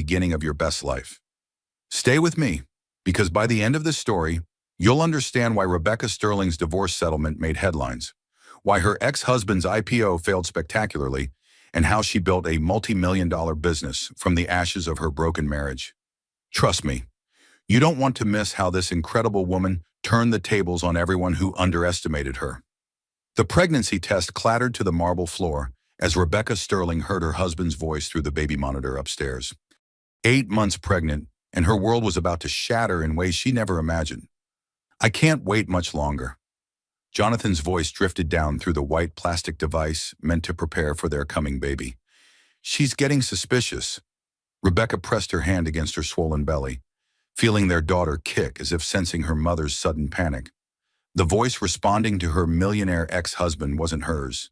beginning of your best life. Stay with me, because by the end of this story, you'll understand why Rebecca Sterling's divorce settlement made headlines, why her ex-husband's IPO failed spectacularly, and how she built a multi-million-dollar business from the ashes of her broken marriage. Trust me, you don't want to miss how this incredible woman turned the tables on everyone who underestimated her. The pregnancy test clattered to the marble floor as Rebecca Sterling heard her husband's voice through the baby monitor upstairs. 8 months pregnant, and her world was about to shatter in ways she never imagined. "I can't wait much longer." Jonathan's voice drifted down through the white plastic device meant to prepare for their coming baby. "She's getting suspicious." Rebecca pressed her hand against her swollen belly, feeling their daughter kick as if sensing her mother's sudden panic. The voice responding to her millionaire ex-husband wasn't hers.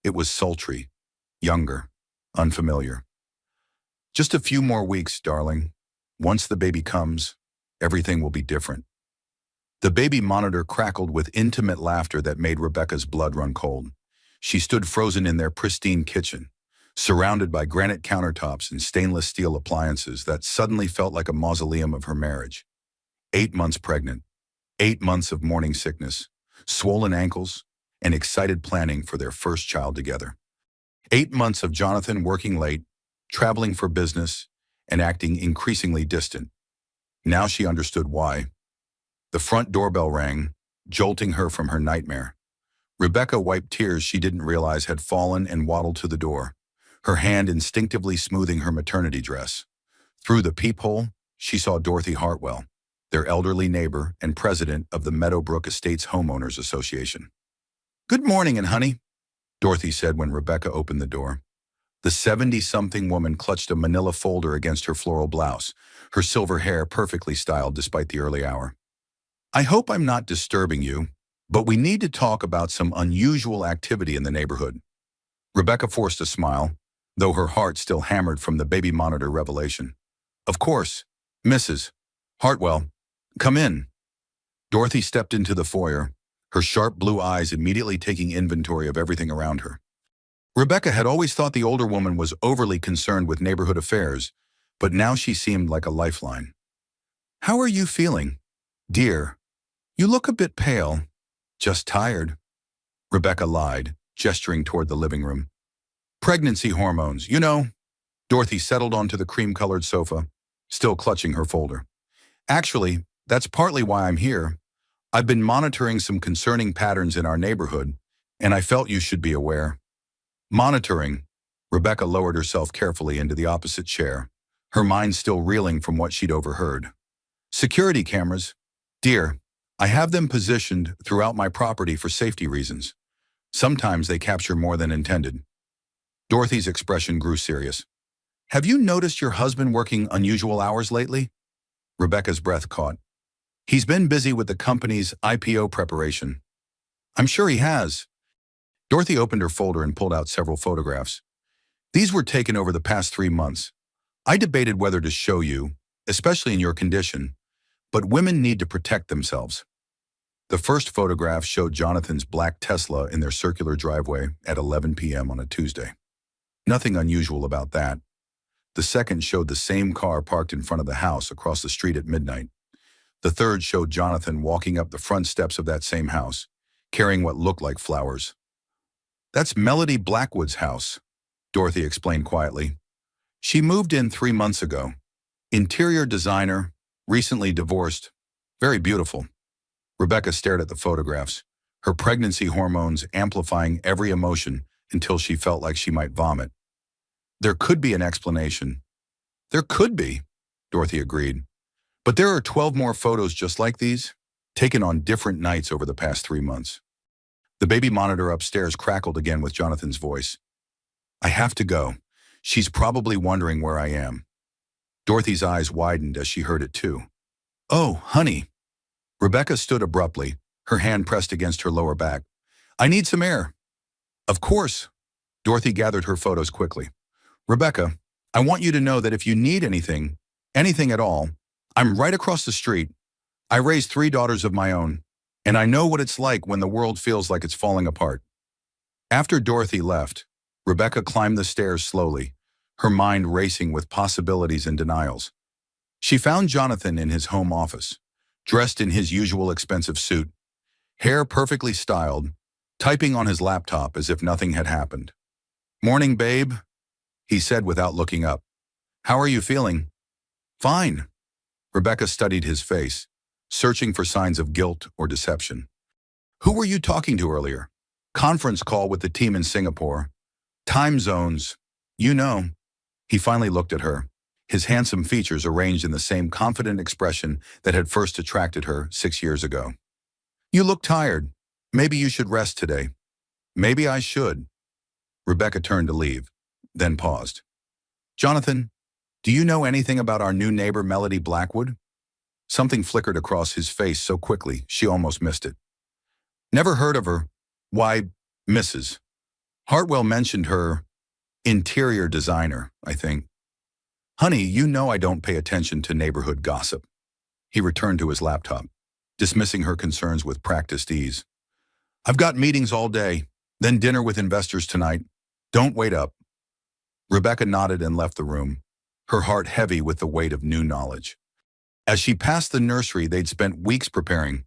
It was sultry, younger, unfamiliar. "Just a few more weeks, darling. Once the baby comes, everything will be different." The baby monitor crackled with intimate laughter that made Rebecca's blood run cold. She stood frozen in their pristine kitchen, surrounded by granite countertops and stainless steel appliances that suddenly felt like a mausoleum of her marriage. 8 months pregnant, 8 months of morning sickness, swollen ankles, and excited planning for their first child together. 8 months of Jonathan working late, traveling for business, and acting increasingly distant. Now she understood why. The front doorbell rang, jolting her from her nightmare. Rebecca wiped tears she didn't realize had fallen and waddled to the door, her hand instinctively smoothing her maternity dress. Through the peephole, she saw Dorothy Hartwell, their elderly neighbor and president of the Meadowbrook Estates Homeowners Association. "Good morning, and honey," Dorothy said when Rebecca opened the door. The 70-something woman clutched a manila folder against her floral blouse, her silver hair perfectly styled despite the early hour. "I hope I'm not disturbing you, but we need to talk about some unusual activity in the neighborhood." Rebecca forced a smile, though her heart still hammered from the baby monitor revelation. "Of course, Mrs. Hartwell, come in." Dorothy stepped into the foyer, her sharp blue eyes immediately taking inventory of everything around her. Rebecca had always thought the older woman was overly concerned with neighborhood affairs, but now she seemed like a lifeline. "How are you feeling, dear? You look a bit pale." "Just tired," Rebecca lied, gesturing toward the living room. "Pregnancy hormones, you know." Dorothy settled onto the cream-colored sofa, still clutching her folder. "Actually, that's partly why I'm here. I've been monitoring some concerning patterns in our neighborhood, and I felt you should be aware." "Monitoring?" Rebecca lowered herself carefully into the opposite chair, her mind still reeling from what she'd overheard. "Security cameras. Dear, I have them positioned throughout my property for safety reasons. Sometimes they capture more than intended." Dorothy's expression grew serious. "Have you noticed your husband working unusual hours lately?" Rebecca's breath caught. "He's been busy with the company's IPO preparation." "I'm sure he has." Dorothy opened her folder and pulled out several photographs. "These were taken over the past 3 months. I debated whether to show you, especially in your condition, but women need to protect themselves." The first photograph showed Jonathan's black Tesla in their circular driveway at 11 p.m. on a Tuesday. Nothing unusual about that. The second showed the same car parked in front of the house across the street at midnight. The third showed Jonathan walking up the front steps of that same house, carrying what looked like flowers. "That's Melody Blackwood's house," Dorothy explained quietly. "She moved in 3 months ago. Interior designer, recently divorced, very beautiful." Rebecca stared at the photographs, her pregnancy hormones amplifying every emotion until she felt like she might vomit. "There could be an explanation." "There could be," Dorothy agreed. "But there are 12 more photos just like these, taken on different nights over the past 3 months. The baby monitor upstairs crackled again with Jonathan's voice. "I have to go. She's probably wondering where I am." Dorothy's eyes widened as she heard it too. "Oh, honey." Rebecca stood abruptly, her hand pressed against her lower back. "I need some air." "Of course." Dorothy gathered her photos quickly. "Rebecca, I want you to know that if you need anything at all, I'm right across the street. I raised 3 daughters of my own, and I know what it's like when the world feels like it's falling apart." After Dorothy left, Rebecca climbed the stairs slowly, her mind racing with possibilities and denials. She found Jonathan in his home office, dressed in his usual expensive suit, hair perfectly styled, typing on his laptop as if nothing had happened. "Morning, babe," he said without looking up. "How are you feeling?" "Fine." Rebecca studied his face, searching for signs of guilt or deception. "Who were you talking to earlier?" "Conference call with the team in Singapore." "Time zones. You know." He finally looked at her, his handsome features arranged in the same confident expression that had first attracted her 6 years ago. "You look tired. Maybe you should rest today." "Maybe I should." Rebecca turned to leave, then paused. "Jonathan, do you know anything about our new neighbor Melody Blackwood?" Something flickered across his face so quickly she almost missed it. "Never heard of her. Why, Mrs. Hartwell mentioned her interior designer, I think." "Honey, you know I don't pay attention to neighborhood gossip." He returned to his laptop, dismissing her concerns with practiced ease. "I've got meetings all day, then dinner with investors tonight. Don't wait up." Rebecca nodded and left the room, her heart heavy with the weight of new knowledge. As she passed the nursery they'd spent weeks preparing,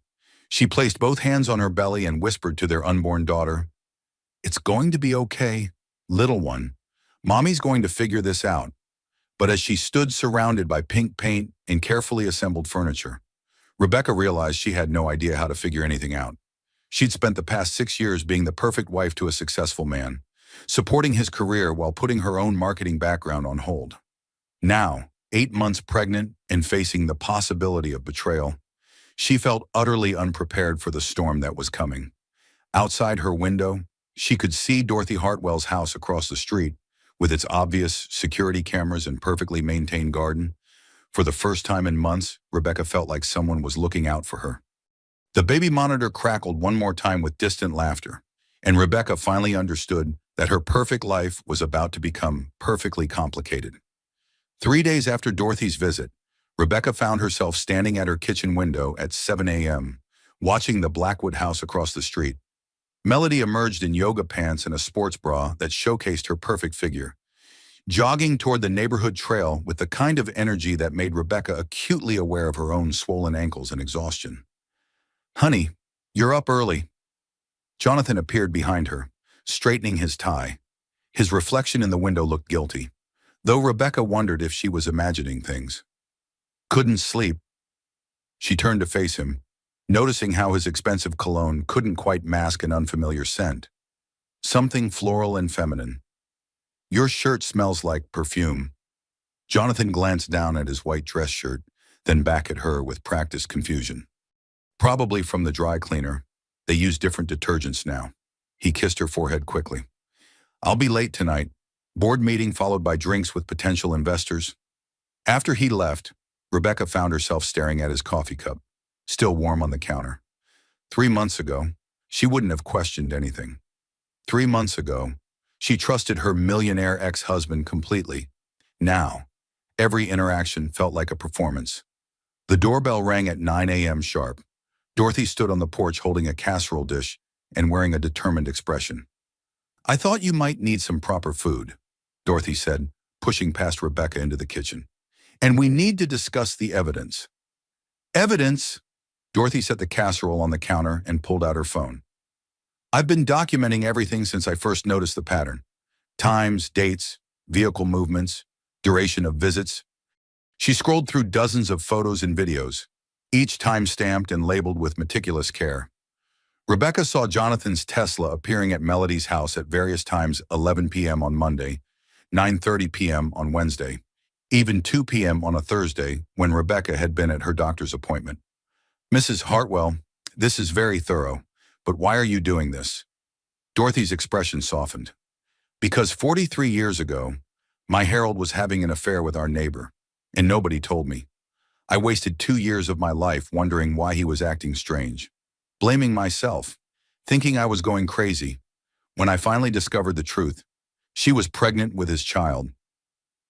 she placed both hands on her belly and whispered to their unborn daughter, "It's going to be okay, little one. Mommy's going to figure this out." But as she stood surrounded by pink paint and carefully assembled furniture, Rebecca realized she had no idea how to figure anything out. She'd spent the past 6 years being the perfect wife to a successful man, supporting his career while putting her own marketing background on hold. Now, 8 months pregnant and facing the possibility of betrayal, she felt utterly unprepared for the storm that was coming. Outside her window, she could see Dorothy Hartwell's house across the street, with its obvious security cameras and perfectly maintained garden. For the first time in months, Rebecca felt like someone was looking out for her. The baby monitor crackled one more time with distant laughter, and Rebecca finally understood that her perfect life was about to become perfectly complicated. 3 days after Dorothy's visit, Rebecca found herself standing at her kitchen window at 7 a.m., watching the Blackwood house across the street. Melody emerged in yoga pants and a sports bra that showcased her perfect figure, jogging toward the neighborhood trail with the kind of energy that made Rebecca acutely aware of her own swollen ankles and exhaustion. "Honey, you're up early." Jonathan appeared behind her, straightening his tie. His reflection in the window looked guilty, though Rebecca wondered if she was imagining things. "Couldn't sleep." She turned to face him, noticing how his expensive cologne couldn't quite mask an unfamiliar scent. Something floral and feminine. "Your shirt smells like perfume." Jonathan glanced down at his white dress shirt, then back at her with practiced confusion. "Probably from the dry cleaner. They use different detergents now." He kissed her forehead quickly. "I'll be late tonight. Board meeting followed by drinks with potential investors." After he left, Rebecca found herself staring at his coffee cup, still warm on the counter. 3 months ago, she wouldn't have questioned anything. 3 months ago, she trusted her millionaire ex-husband completely. Now, every interaction felt like a performance. The doorbell rang at 9 a.m. sharp. Dorothy stood on the porch holding a casserole dish and wearing a determined expression. "I thought you might need some proper food," Dorothy said, pushing past Rebecca into the kitchen. "And we need to discuss the evidence." "Evidence?" Dorothy set the casserole on the counter and pulled out her phone. "I've been documenting everything since I first noticed the pattern. Times, dates, vehicle movements, duration of visits." She scrolled through dozens of photos and videos, each time-stamped and labeled with meticulous care. Rebecca saw Jonathan's Tesla appearing at Melody's house at various times: 11 p.m. on Monday, 9:30 p.m. on Wednesday, even 2 p.m. on a Thursday when Rebecca had been at her doctor's appointment. "Mrs. Hartwell, this is very thorough, but why are you doing this?" Dorothy's expression softened. "Because 43 years ago, my Harold was having an affair with our neighbor, and nobody told me. I wasted 2 years of my life wondering why he was acting strange, blaming myself, thinking I was going crazy. When I finally discovered the truth, she was pregnant with his child."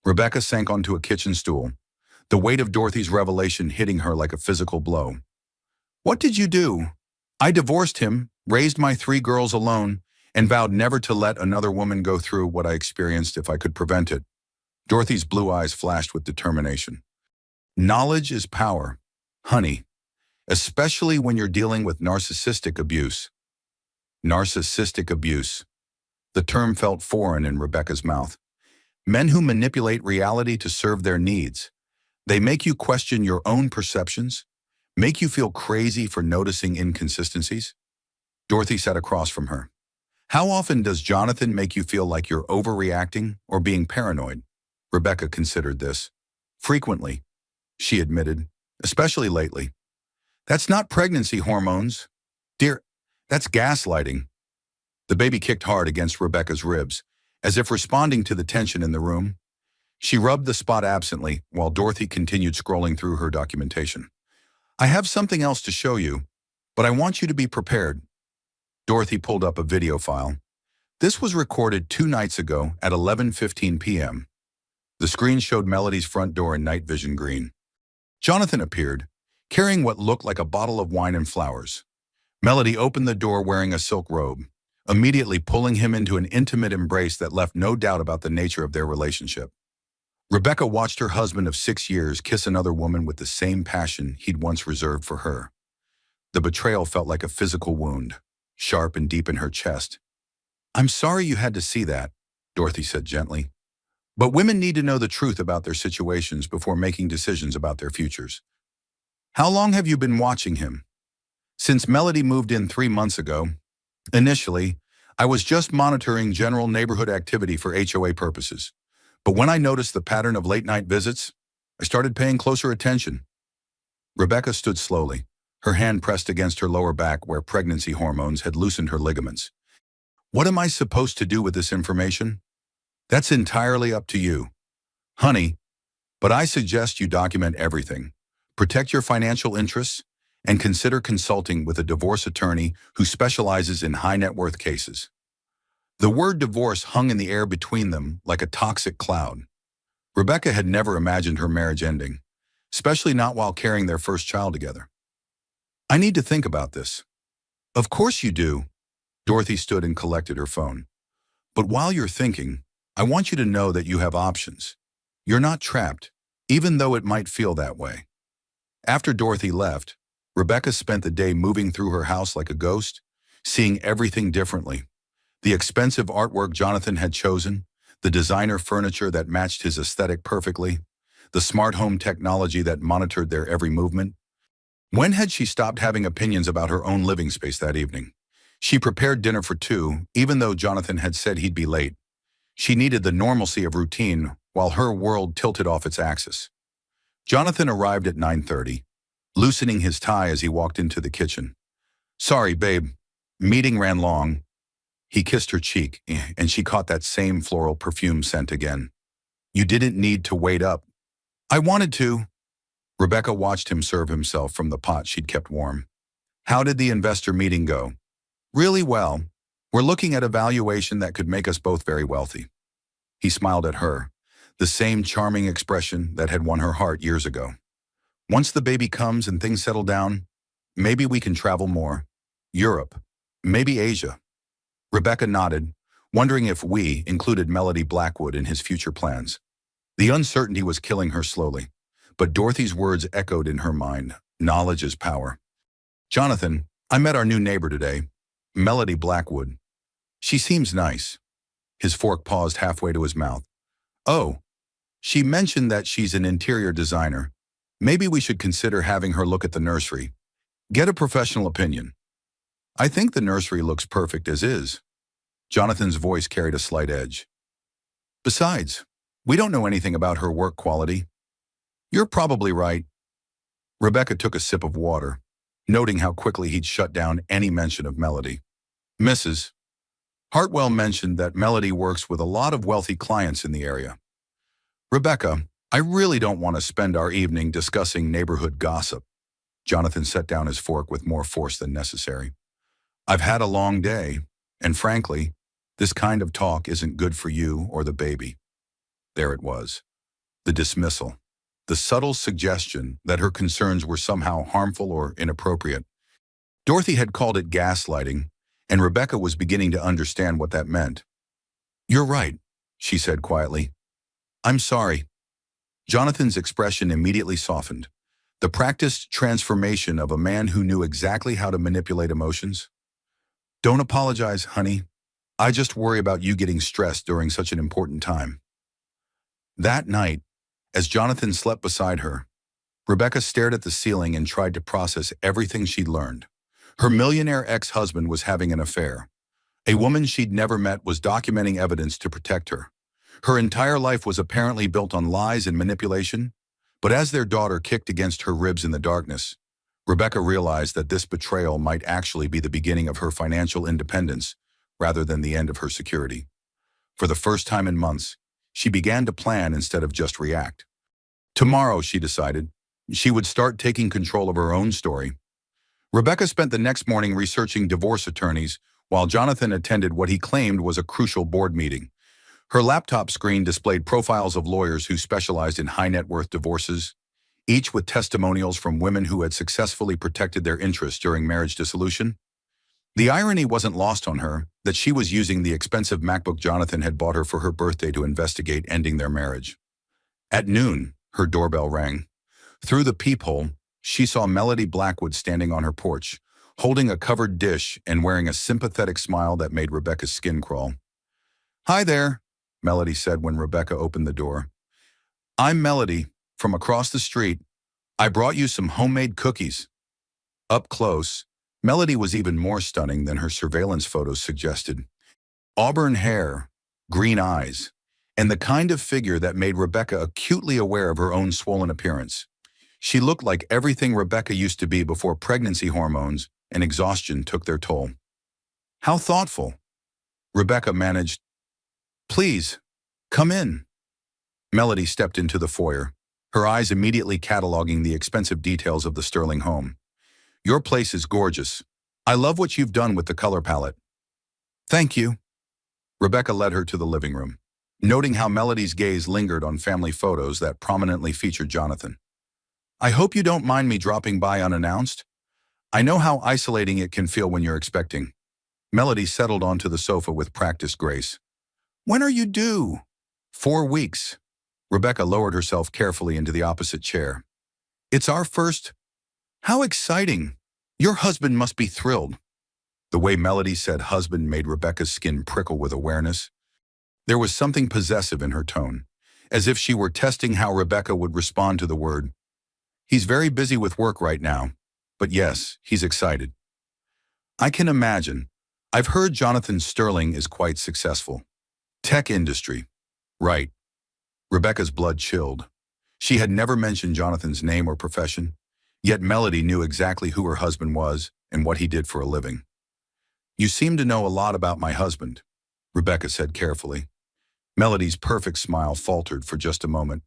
Rebecca sank onto a kitchen stool, the weight of Dorothy's revelation hitting her like a physical blow. "What did you do?" "I divorced him, raised my 3 girls alone, and vowed never to let another woman go through what I experienced if I could prevent it." Dorothy's blue eyes flashed with determination. Knowledge is power, honey, especially when you're dealing with narcissistic abuse. Narcissistic abuse. The term felt foreign in Rebecca's mouth. Men who manipulate reality to serve their needs. They make you question your own perceptions, make you feel crazy for noticing inconsistencies. Dorothy sat across from her. How often does Jonathan make you feel like you're overreacting or being paranoid? Rebecca considered this. Frequently, she admitted, especially lately. That's not pregnancy hormones. Dear, that's gaslighting. The baby kicked hard against Rebecca's ribs, as if responding to the tension in the room. She rubbed the spot absently while Dorothy continued scrolling through her documentation. I have something else to show you, but I want you to be prepared. Dorothy pulled up a video file. This was recorded 2 nights ago at 11:15 p.m. The screen showed Melody's front door in night vision green. Jonathan appeared, carrying what looked like a bottle of wine and flowers. Melody opened the door wearing a silk robe, immediately pulling him into an intimate embrace that left no doubt about the nature of their relationship. Rebecca watched her husband of 6 years kiss another woman with the same passion he'd once reserved for her. The betrayal felt like a physical wound, sharp and deep in her chest. I'm sorry you had to see that, Dorothy said gently. But women need to know the truth about their situations before making decisions about their futures. How long have you been watching him? Since Melody moved in 3 months ago. Initially, I was just monitoring general neighborhood activity for HOA purposes. But when I noticed the pattern of late-night visits, I started paying closer attention. Rebecca stood slowly, her hand pressed against her lower back where pregnancy hormones had loosened her ligaments. What am I supposed to do with this information? That's entirely up to you, honey, but I suggest you document everything. Protect your financial interests and consider consulting with a divorce attorney who specializes in high-net-worth cases. The word divorce hung in the air between them like a toxic cloud. Rebecca had never imagined her marriage ending, especially not while carrying their first child together. I need to think about this. Of course you do. Dorothy stood and collected her phone. But while you're thinking, I want you to know that you have options. You're not trapped, even though it might feel that way. After Dorothy left, Rebecca spent the day moving through her house like a ghost, seeing everything differently. The expensive artwork Jonathan had chosen, the designer furniture that matched his aesthetic perfectly, the smart home technology that monitored their every movement. When had she stopped having opinions about her own living space that evening? She prepared dinner for 2, even though Jonathan had said he'd be late. She needed the normalcy of routine while her world tilted off its axis. Jonathan arrived at 9:30, loosening his tie as he walked into the kitchen. Sorry, babe. Meeting ran long. He kissed her cheek, and she caught that same floral perfume scent again. You didn't need to wait up. I wanted to. Rebecca watched him serve himself from the pot she'd kept warm. How did the investor meeting go? Really well. We're looking at a valuation that could make us both very wealthy. He smiled at her, the same charming expression that had won her heart years ago. Once the baby comes and things settle down, maybe we can travel more. Europe, maybe Asia. Rebecca nodded, wondering if we included Melody Blackwood in his future plans. The uncertainty was killing her slowly, but Dorothy's words echoed in her mind. Knowledge is power. Jonathan, I met our new neighbor today, Melody Blackwood. She seems nice. His fork paused halfway to his mouth. Oh, she mentioned that she's an interior designer. Maybe we should consider having her look at the nursery. Get a professional opinion. I think the nursery looks perfect as is. Jonathan's voice carried a slight edge. Besides, we don't know anything about her work quality. You're probably right. Rebecca took a sip of water, noting how quickly he'd shut down any mention of Melody. Mrs. Hartwell mentioned that Melody works with a lot of wealthy clients in the area. Rebecca, I really don't want to spend our evening discussing neighborhood gossip. Jonathan set down his fork with more force than necessary. I've had a long day, and frankly, this kind of talk isn't good for you or the baby. There it was. The dismissal. The subtle suggestion that her concerns were somehow harmful or inappropriate. Dorothy had called it gaslighting, and Rebecca was beginning to understand what that meant. You're right, she said quietly. I'm sorry. Jonathan's expression immediately softened. The practiced transformation of a man who knew exactly how to manipulate emotions. Don't apologize, honey. I just worry about you getting stressed during such an important time. That night, as Jonathan slept beside her, Rebecca stared at the ceiling and tried to process everything she'd learned. Her millionaire ex-husband was having an affair. A woman she'd never met was documenting evidence to protect her. Her entire life was apparently built on lies and manipulation, but as their daughter kicked against her ribs in the darkness, Rebecca realized that this betrayal might actually be the beginning of her financial independence rather than the end of her security. For the first time in months, she began to plan instead of just react. Tomorrow, she decided, she would start taking control of her own story. Rebecca spent the next morning researching divorce attorneys while Jonathan attended what he claimed was a crucial board meeting. Her laptop screen displayed profiles of lawyers who specialized in high-net-worth divorces, each with testimonials from women who had successfully protected their interests during marriage dissolution. The irony wasn't lost on her that she was using the expensive MacBook Jonathan had bought her for her birthday to investigate ending their marriage. At noon, her doorbell rang. Through the peephole, she saw Melody Blackwood standing on her porch, holding a covered dish and wearing a sympathetic smile that made Rebecca's skin crawl. "Hi there," Melody said when Rebecca opened the door. "I'm Melody, from across the street. I brought you some homemade cookies." Up close, Melody was even more stunning than her surveillance photos suggested. Auburn hair, green eyes, and the kind of figure that made Rebecca acutely aware of her own swollen appearance. She looked like everything Rebecca used to be before pregnancy hormones and exhaustion took their toll. "How thoughtful," Rebecca managed. "Please, come in." Melody stepped into the foyer, her eyes immediately cataloging the expensive details of the sterling home. "Your place is gorgeous. I love what you've done with the color palette." "Thank you." Rebecca led her to the living room, noting how Melody's gaze lingered on family photos that prominently featured Jonathan. "I hope you don't mind me dropping by unannounced. I know how isolating it can feel when you're expecting." Melody settled onto the sofa with practiced grace. "When are you due?" "4 weeks." Rebecca lowered herself carefully into the opposite chair. "It's our first—" "How exciting! Your husband must be thrilled." The way Melody said husband made Rebecca's skin prickle with awareness. There was something possessive in her tone, as if she were testing how Rebecca would respond to the word. "He's very busy with work right now, but yes, he's excited." "I can imagine. I've heard Jonathan Sterling is quite successful." "Tech industry." "Right." Rebecca's blood chilled. She had never mentioned Jonathan's name or profession, yet Melody knew exactly who her husband was and what he did for a living. "You seem to know a lot about my husband," Rebecca said carefully. Melody's perfect smile faltered for just a moment.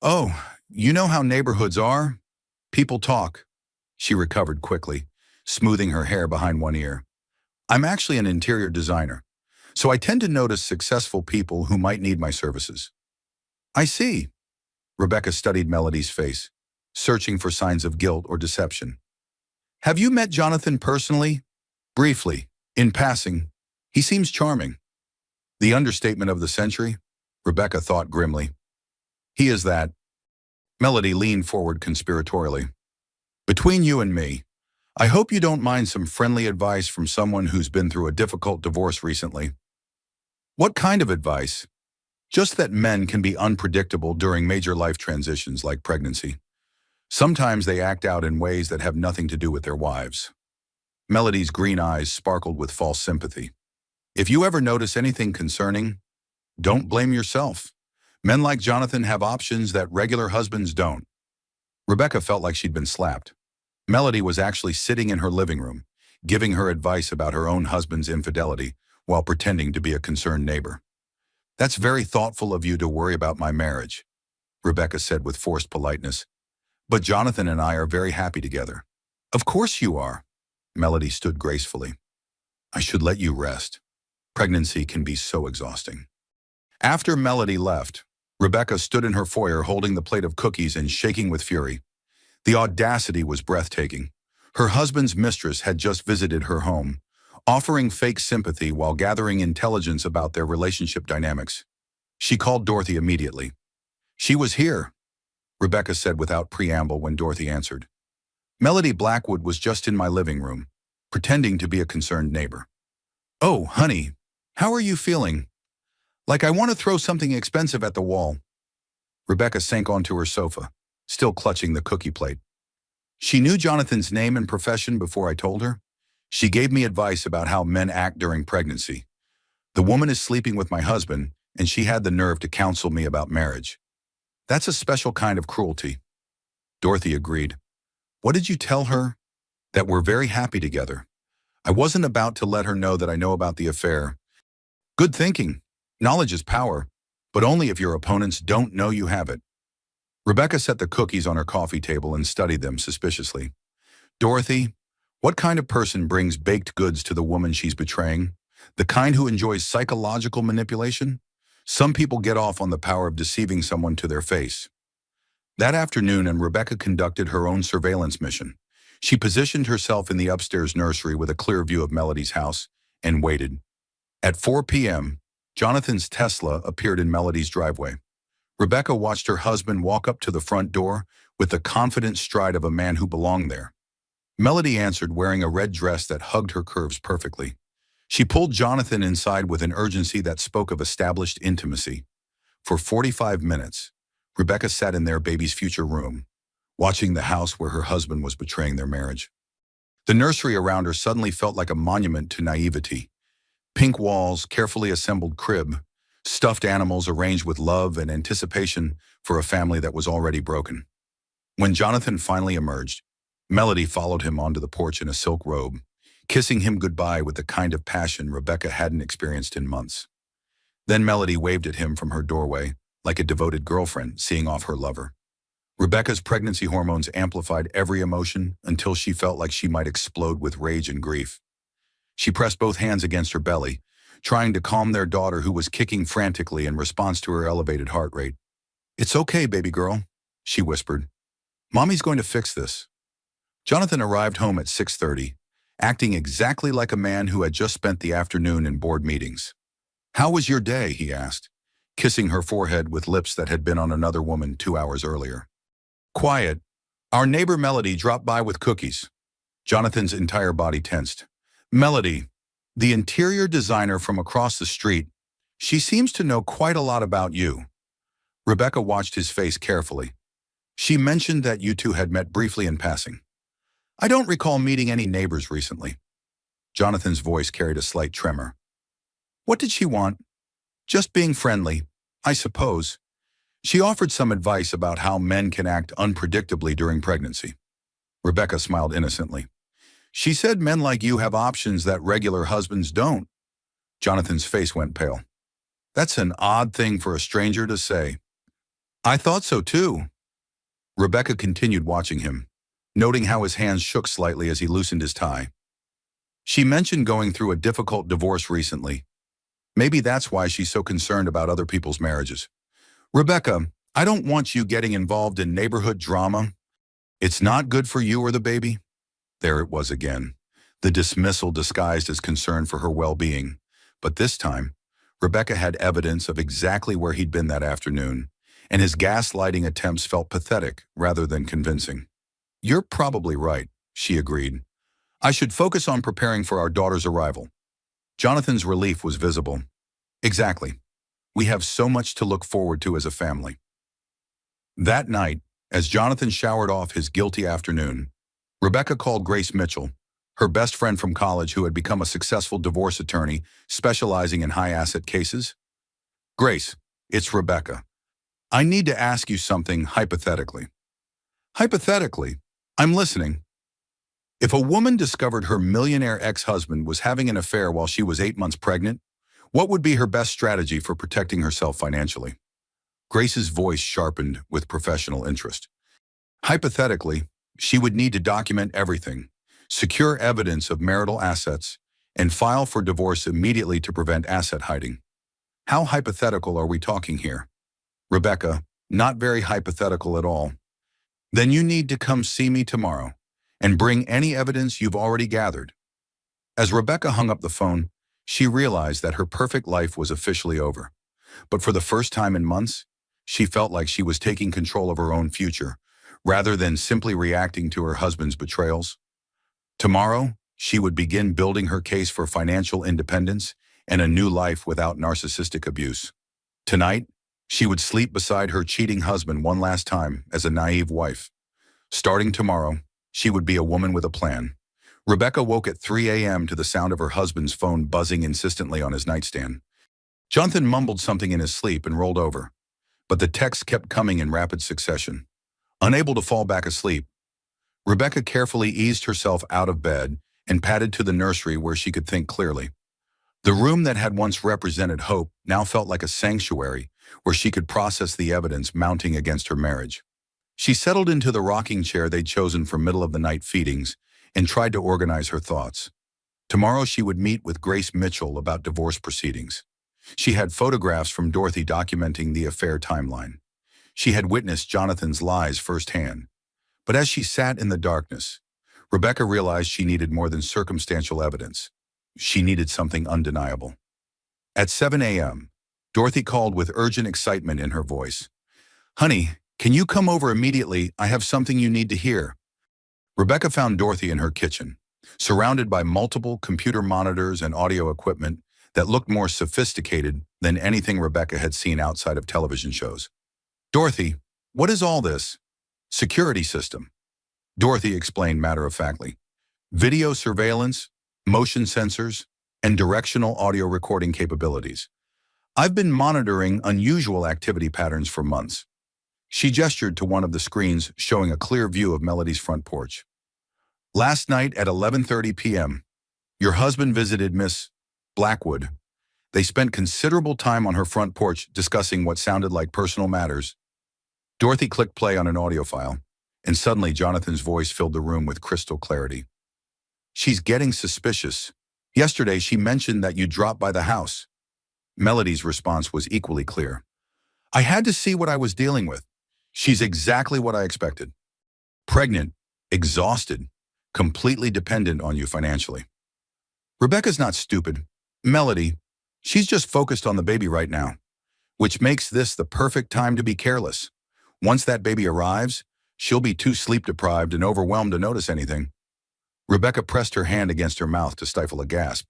"Oh, you know how neighborhoods are? People talk." She recovered quickly, smoothing her hair behind one ear. "I'm actually an interior designer, so I tend to notice successful people who might need my services." "I see." Rebecca studied Melody's face, searching for signs of guilt or deception. "Have you met Jonathan personally?" "Briefly, in passing. He seems charming." "The understatement of the century?" Rebecca thought grimly. "He is that." Melody leaned forward conspiratorially. "Between you and me, I hope you don't mind some friendly advice from someone who's been through a difficult divorce recently." "What kind of advice?" "Just that men can be unpredictable during major life transitions like pregnancy. Sometimes they act out in ways that have nothing to do with their wives." Melody's green eyes sparkled with false sympathy. "If you ever notice anything concerning, don't blame yourself. Men like Jonathan have options that regular husbands don't." Rebecca felt like she'd been slapped. Melody was actually sitting in her living room, giving her advice about her own husband's infidelity while pretending to be a concerned neighbor. "That's very thoughtful of you to worry about my marriage," Rebecca said with forced politeness. "But Jonathan and I are very happy together." "Of course you are." Melody stood gracefully. "I should let you rest. Pregnancy can be so exhausting." After Melody left, Rebecca stood in her foyer holding the plate of cookies and shaking with fury. The audacity was breathtaking. Her husband's mistress had just visited her home, offering fake sympathy while gathering intelligence about their relationship dynamics. She called Dorothy immediately. She was here, Rebecca said without preamble when Dorothy answered. Melody Blackwood was just in my living room, pretending to be a concerned neighbor. Oh, honey, how are you feeling? Like I want to throw something expensive at the wall. Rebecca sank onto her sofa, still clutching the cookie plate. She knew Jonathan's name and profession before I told her. She gave me advice about how men act during pregnancy. The woman is sleeping with my husband, and she had the nerve to counsel me about marriage. That's a special kind of cruelty. Dorothy agreed. What did you tell her? That we're very happy together. I wasn't about to let her know that I know about the affair. Good thinking. Knowledge is power, but only if your opponents don't know you have it. Rebecca set the cookies on her coffee table and studied them suspiciously. Dorothy, what kind of person brings baked goods to the woman she's betraying? The kind who enjoys psychological manipulation? Some people get off on the power of deceiving someone to their face. That afternoon, Rebecca conducted her own surveillance mission. She positioned herself in the upstairs nursery with a clear view of Melody's house and waited. At 4 p.m., Jonathan's Tesla appeared in Melody's driveway. Rebecca watched her husband walk up to the front door with the confident stride of a man who belonged there. Melody answered wearing a red dress that hugged her curves perfectly. She pulled Jonathan inside with an urgency that spoke of established intimacy. For 45 minutes, Rebecca sat in their baby's future room, watching the house where her husband was betraying their marriage. The nursery around her suddenly felt like a monument to naivety. Pink walls, carefully assembled crib, stuffed animals arranged with love and anticipation for a family that was already broken. When Jonathan finally emerged, Melody followed him onto the porch in a silk robe, kissing him goodbye with the kind of passion Rebecca hadn't experienced in months. Then Melody waved at him from her doorway, like a devoted girlfriend seeing off her lover. Rebecca's pregnancy hormones amplified every emotion until she felt like she might explode with rage and grief. She pressed both hands against her belly, trying to calm their daughter who was kicking frantically in response to her elevated heart rate. "It's okay, baby girl," she whispered. "Mommy's going to fix this." Jonathan arrived home at 6:30, acting exactly like a man who had just spent the afternoon in board meetings. "How was your day?" he asked, kissing her forehead with lips that had been on another woman 2 hours earlier. "Quiet. Our neighbor Melody dropped by with cookies." Jonathan's entire body tensed. "Melody, the interior designer from across the street, she seems to know quite a lot about you." Rebecca watched his face carefully. "She mentioned that you two had met briefly in passing." "I don't recall meeting any neighbors recently." Jonathan's voice carried a slight tremor. "What did she want?" "Just being friendly, I suppose. She offered some advice about how men can act unpredictably during pregnancy." Rebecca smiled innocently. "She said men like you have options that regular husbands don't." Jonathan's face went pale. "That's an odd thing for a stranger to say." "I thought so too." Rebecca continued watching him, noting how his hands shook slightly as he loosened his tie. "She mentioned going through a difficult divorce recently. Maybe that's why she's so concerned about other people's marriages." "Rebecca, I don't want you getting involved in neighborhood drama. It's not good for you or the baby." There it was again, the dismissal disguised as concern for her well-being. But this time, Rebecca had evidence of exactly where he'd been that afternoon, and his gaslighting attempts felt pathetic rather than convincing. "You're probably right," she agreed. "I should focus on preparing for our daughter's arrival." Jonathan's relief was visible. "Exactly. We have so much to look forward to as a family." That night, as Jonathan showered off his guilty afternoon, Rebecca called Grace Mitchell, her best friend from college who had become a successful divorce attorney specializing in high-asset cases. "Grace, it's Rebecca. I need to ask you something hypothetically." "Hypothetically? I'm listening." If a woman discovered her millionaire ex-husband was having an affair while she was 8 months pregnant, what would be her best strategy for protecting herself financially? Grace's voice sharpened with professional interest. "Hypothetically, she would need to document everything, secure evidence of marital assets, and file for divorce immediately to prevent asset hiding." "How hypothetical are we talking here?" "Rebecca, not very hypothetical at all." "Then you need to come see me tomorrow and bring any evidence you've already gathered." As Rebecca hung up the phone, she realized that her perfect life was officially over. But for the first time in months, She felt like she was taking control of her own future, rather than simply reacting to her husband's betrayals. Tomorrow, she would begin building her case for financial independence and a new life without narcissistic abuse. Tonight, she would sleep beside her cheating husband one last time as a naive wife. Starting tomorrow, she would be a woman with a plan. Rebecca woke at 3 a.m. to the sound of her husband's phone buzzing insistently on his nightstand. Jonathan mumbled something in his sleep and rolled over, but the texts kept coming in rapid succession. Unable to fall back asleep, Rebecca carefully eased herself out of bed and padded to the nursery where she could think clearly. The room that had once represented hope now felt like a sanctuary where she could process the evidence mounting against her marriage. She settled into the rocking chair they'd chosen for middle-of-the-night feedings and tried to organize her thoughts. Tomorrow she would meet with Grace Mitchell about divorce proceedings. She had photographs from Dorothy documenting the affair timeline. She had witnessed Jonathan's lies firsthand. But as she sat in the darkness, Rebecca realized she needed more than circumstantial evidence. She needed something undeniable. At 7 a.m., Dorothy called with urgent excitement in her voice. "Honey, can you come over immediately? I have something you need to hear." Rebecca found Dorothy in her kitchen, surrounded by multiple computer monitors and audio equipment that looked more sophisticated than anything Rebecca had seen outside of television shows. "Dorothy, what is all this?" "Security system," Dorothy explained matter-of-factly. "Video surveillance, motion sensors, and directional audio recording capabilities. I've been monitoring unusual activity patterns for months." She gestured to one of the screens showing a clear view of Melody's front porch. "Last night at 11:30 p.m., your husband visited Miss Blackwood. They spent considerable time on her front porch discussing what sounded like personal matters." Dorothy clicked play on an audio file, and suddenly Jonathan's voice filled the room with crystal clarity. "She's getting suspicious. Yesterday she mentioned that you dropped by the house." Melody's response was equally clear. "I had to see what I was dealing with. She's exactly what I expected. Pregnant, exhausted, completely dependent on you financially." "Rebecca's not stupid. Melody, she's just focused on the baby right now, which makes this the perfect time to be careless. Once that baby arrives, she'll be too sleep-deprived and overwhelmed to notice anything." Rebecca pressed her hand against her mouth to stifle a gasp.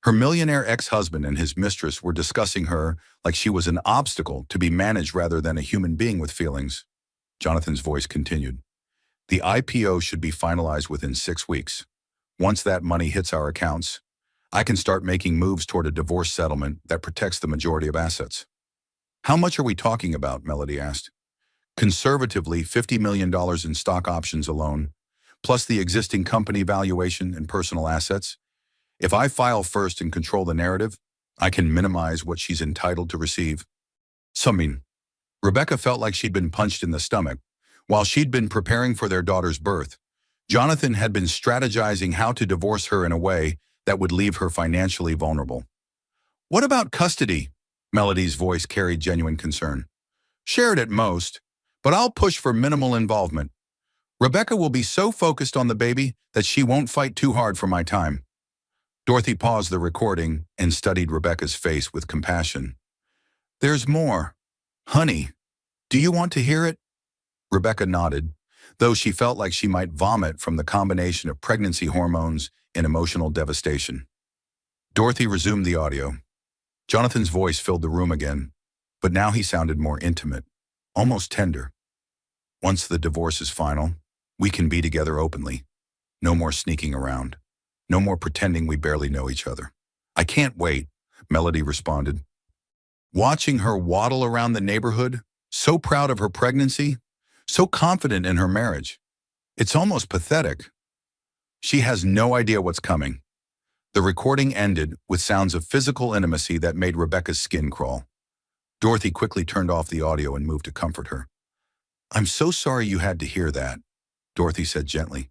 Her millionaire ex-husband and his mistress were discussing her like she was an obstacle to be managed rather than a human being with feelings. Jonathan's voice continued. "The IPO should be finalized within 6 weeks. Once that money hits our accounts, I can start making moves toward a divorce settlement that protects the majority of assets." "How much are we talking about?" Melody asked. "Conservatively, $50 million in stock options alone, plus the existing company valuation and personal assets. If I file first and control the narrative, I can minimize what she's entitled to receive." Rebecca felt like she'd been punched in the stomach. While she'd been preparing for their daughter's birth, Jonathan had been strategizing how to divorce her in a way that would leave her financially vulnerable. "What about custody?" Melody's voice carried genuine concern. "Shared at most, but I'll push for minimal involvement. Rebecca will be so focused on the baby that she won't fight too hard for my time." Dorothy paused the recording and studied Rebecca's face with compassion. "There's more. Honey, do you want to hear it?" Rebecca nodded, though she felt like she might vomit from the combination of pregnancy hormones and emotional devastation. Dorothy resumed the audio. Jonathan's voice filled the room again, but now he sounded more intimate, almost tender. "Once the divorce is final, we can be together openly. No more sneaking around. No more pretending we barely know each other." "I can't wait," Melody responded. Watching her waddle around the neighborhood, so proud of her pregnancy, so confident in her marriage. It's almost pathetic. She has no idea what's coming. The recording ended with sounds of physical intimacy that made Rebecca's skin crawl. Dorothy quickly turned off the audio and moved to comfort her. "I'm so sorry you had to hear that," Dorothy said gently.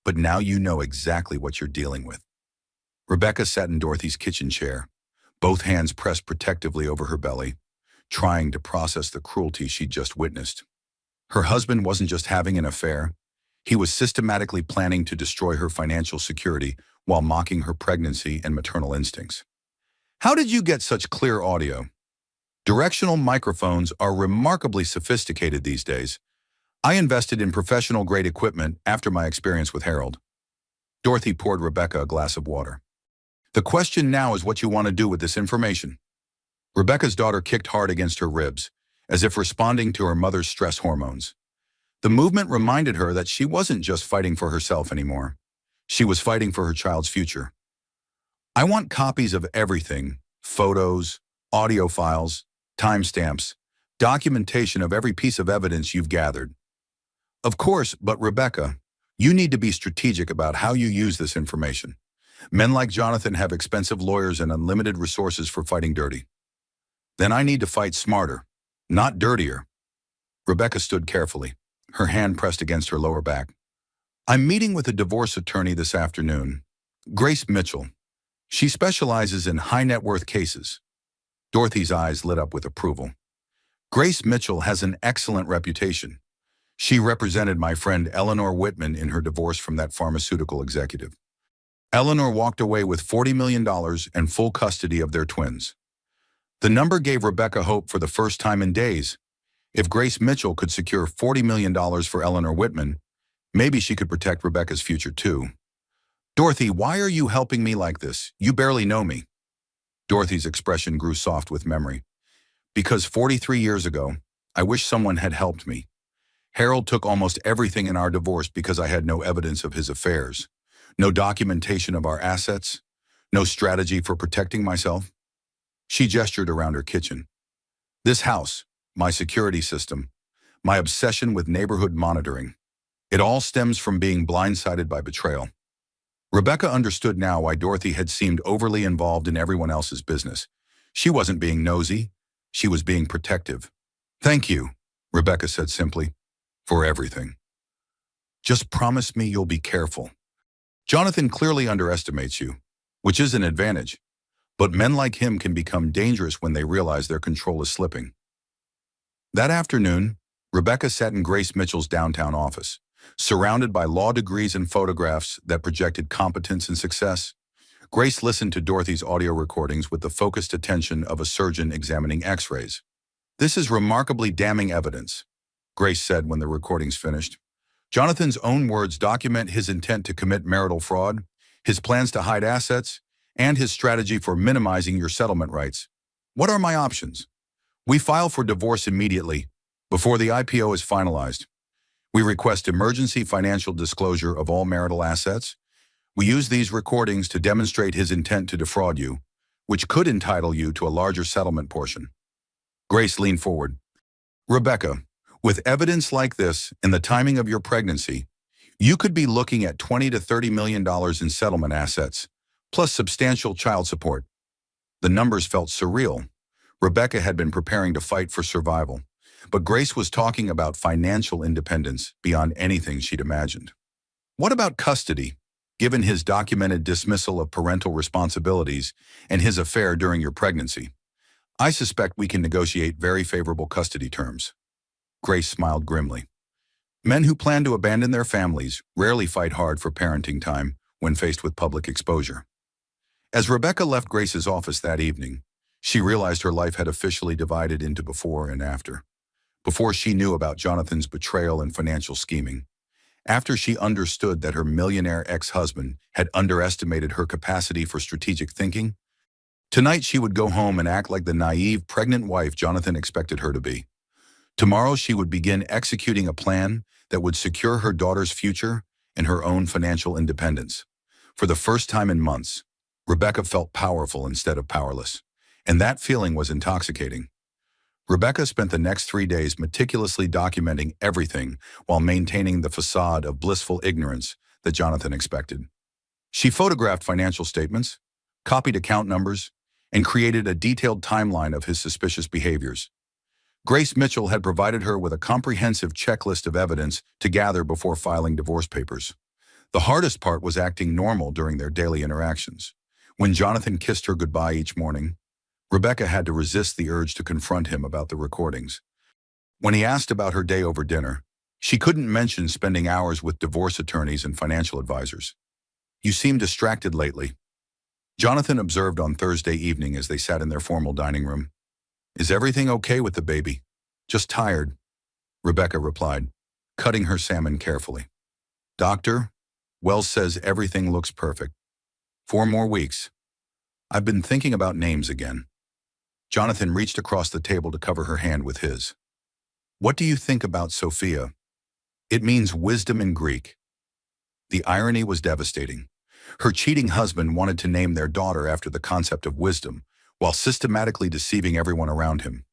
"But now you know exactly what you're dealing with." Rebecca sat in Dorothy's kitchen chair, both hands pressed protectively over her belly, trying to process the cruelty she'd just witnessed. Her husband wasn't just having an affair. He was systematically planning to destroy her financial security while mocking her pregnancy and maternal instincts. "How did you get such clear audio?" Directional microphones are remarkably sophisticated these days. I invested in professional-grade equipment after my experience with Harold. Dorothy poured Rebecca a glass of water. The question now is what you want to do with this information. Rebecca's daughter kicked hard against her ribs, as if responding to her mother's stress hormones. The movement reminded her that she wasn't just fighting for herself anymore. She was fighting for her child's future. I want copies of everything: photos, audio files, timestamps, documentation of every piece of evidence you've gathered. Of course, but Rebecca, you need to be strategic about how you use this information. Men like Jonathan have expensive lawyers and unlimited resources for fighting dirty. Then I need to fight smarter, not dirtier. Rebecca stood carefully, her hand pressed against her lower back. I'm meeting with a divorce attorney this afternoon, Grace Mitchell. She specializes in high net worth cases. Dorothy's eyes lit up with approval. Grace Mitchell has an excellent reputation. She represented my friend Eleanor Whitman in her divorce from that pharmaceutical executive. Eleanor walked away with $40 million and full custody of their twins. The number gave Rebecca hope for the first time in days. If Grace Mitchell could secure $40 million for Eleanor Whitman, maybe she could protect Rebecca's future too. Dorothy, why are you helping me like this? You barely know me. Dorothy's expression grew soft with memory. Because 43 years ago, I wish someone had helped me. Harold took almost everything in our divorce because I had no evidence of his affairs, no documentation of our assets, no strategy for protecting myself. She gestured around her kitchen. This house, my security system, my obsession with neighborhood monitoring, it all stems from being blindsided by betrayal. Rebecca understood now why Dorothy had seemed overly involved in everyone else's business. She wasn't being nosy, she was being protective. Thank you, Rebecca said simply, for everything. Just promise me you'll be careful. Jonathan clearly underestimates you, which is an advantage, but men like him can become dangerous when they realize their control is slipping. That afternoon, Rebecca sat in Grace Mitchell's downtown office, surrounded by law degrees and photographs that projected competence and success. Grace listened to Dorothy's audio recordings with the focused attention of a surgeon examining x-rays. This is remarkably damning evidence, Grace said when the recordings finished. Jonathan's own words document his intent to commit marital fraud, his plans to hide assets, and his strategy for minimizing your settlement rights. What are my options? We file for divorce immediately, before the IPO is finalized. We request emergency financial disclosure of all marital assets. We use these recordings to demonstrate his intent to defraud you, which could entitle you to a larger settlement portion. Grace leaned forward. Rebecca, with evidence like this and the timing of your pregnancy, you could be looking at $20 to $30 million in settlement assets, plus substantial child support. The numbers felt surreal. Rebecca had been preparing to fight for survival, but Grace was talking about financial independence beyond anything she'd imagined. What about custody, given his documented dismissal of parental responsibilities and his affair during your pregnancy? I suspect we can negotiate very favorable custody terms. Grace smiled grimly. Men who plan to abandon their families rarely fight hard for parenting time when faced with public exposure. As Rebecca left Grace's office that evening, she realized her life had officially divided into before and after. Before she knew about Jonathan's betrayal and financial scheming. After she understood that her millionaire ex-husband had underestimated her capacity for strategic thinking. Tonight she would go home and act like the naive, pregnant wife Jonathan expected her to be. Tomorrow she would begin executing a plan that would secure her daughter's future and her own financial independence. For the first time in months, Rebecca felt powerful instead of powerless, and that feeling was intoxicating. Rebecca spent the next 3 days meticulously documenting everything while maintaining the facade of blissful ignorance that Jonathan expected. She photographed financial statements, copied account numbers, and created a detailed timeline of his suspicious behaviors. Grace Mitchell had provided her with a comprehensive checklist of evidence to gather before filing divorce papers. The hardest part was acting normal during their daily interactions. When Jonathan kissed her goodbye each morning, Rebecca had to resist the urge to confront him about the recordings. When he asked about her day over dinner, she couldn't mention spending hours with divorce attorneys and financial advisors. You seem distracted lately, Jonathan observed on Thursday evening as they sat in their formal dining room. Is everything okay with the baby? Just tired, Rebecca replied, cutting her salmon carefully. Doctor, Wells says everything looks perfect. 4 more weeks. I've been thinking about names again. Jonathan reached across the table to cover her hand with his. What do you think about Sophia? It means wisdom in Greek. The irony was devastating. Her cheating husband wanted to name their daughter after the concept of wisdom, while systematically deceiving everyone around him.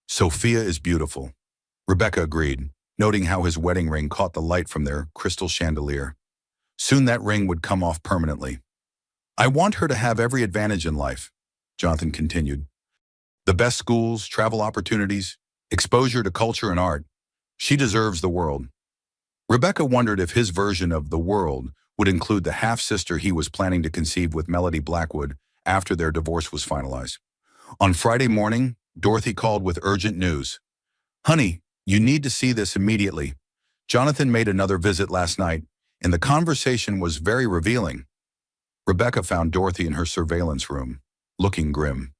Sophia is beautiful, Rebecca agreed, noting how his wedding ring caught the light from their crystal chandelier. Soon that ring would come off permanently. I want her to have every advantage in life, Jonathan continued. The best schools, travel opportunities, exposure to culture and art. She deserves the world. Rebecca wondered if his version of the world would include the half-sister he was planning to conceive with Melody Blackwood after their divorce was finalized. On Friday morning, Dorothy called with urgent news. Honey, you need to see this immediately. Jonathan made another visit last night, and the conversation was very revealing. Rebecca found Dorothy in her surveillance room, looking grim.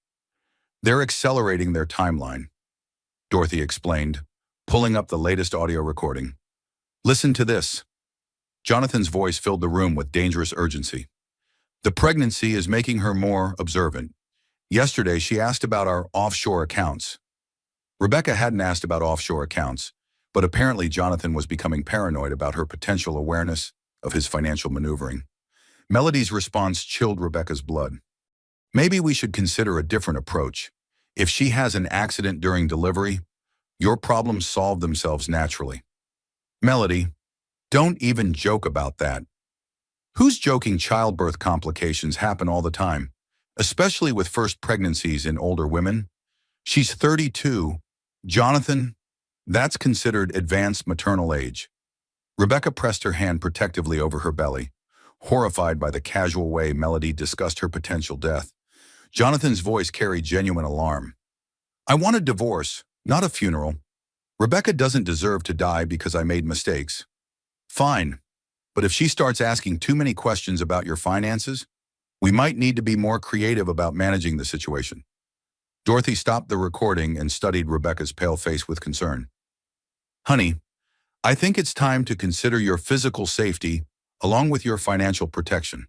They're accelerating their timeline, Dorothy explained, pulling up the latest audio recording. Listen to this. Jonathan's voice filled the room with dangerous urgency. The pregnancy is making her more observant. Yesterday, she asked about our offshore accounts. Rebecca hadn't asked about offshore accounts, but apparently Jonathan was becoming paranoid about her potential awareness of his financial maneuvering. Melody's response chilled Rebecca's blood. Maybe we should consider a different approach. If she has an accident during delivery, your problems solve themselves naturally. Melody, don't even joke about that. Who's joking? Childbirth complications happen all the time, especially with first pregnancies in older women. She's 32. Jonathan, that's considered advanced maternal age. Rebecca pressed her hand protectively over her belly, horrified by the casual way Melody discussed her potential death. Jonathan's voice carried genuine alarm. I want a divorce, not a funeral. Rebecca doesn't deserve to die because I made mistakes. Fine, but if she starts asking too many questions about your finances, we might need to be more creative about managing the situation. Dorothy stopped the recording and studied Rebecca's pale face with concern. Honey, I think it's time to consider your physical safety along with your financial protection.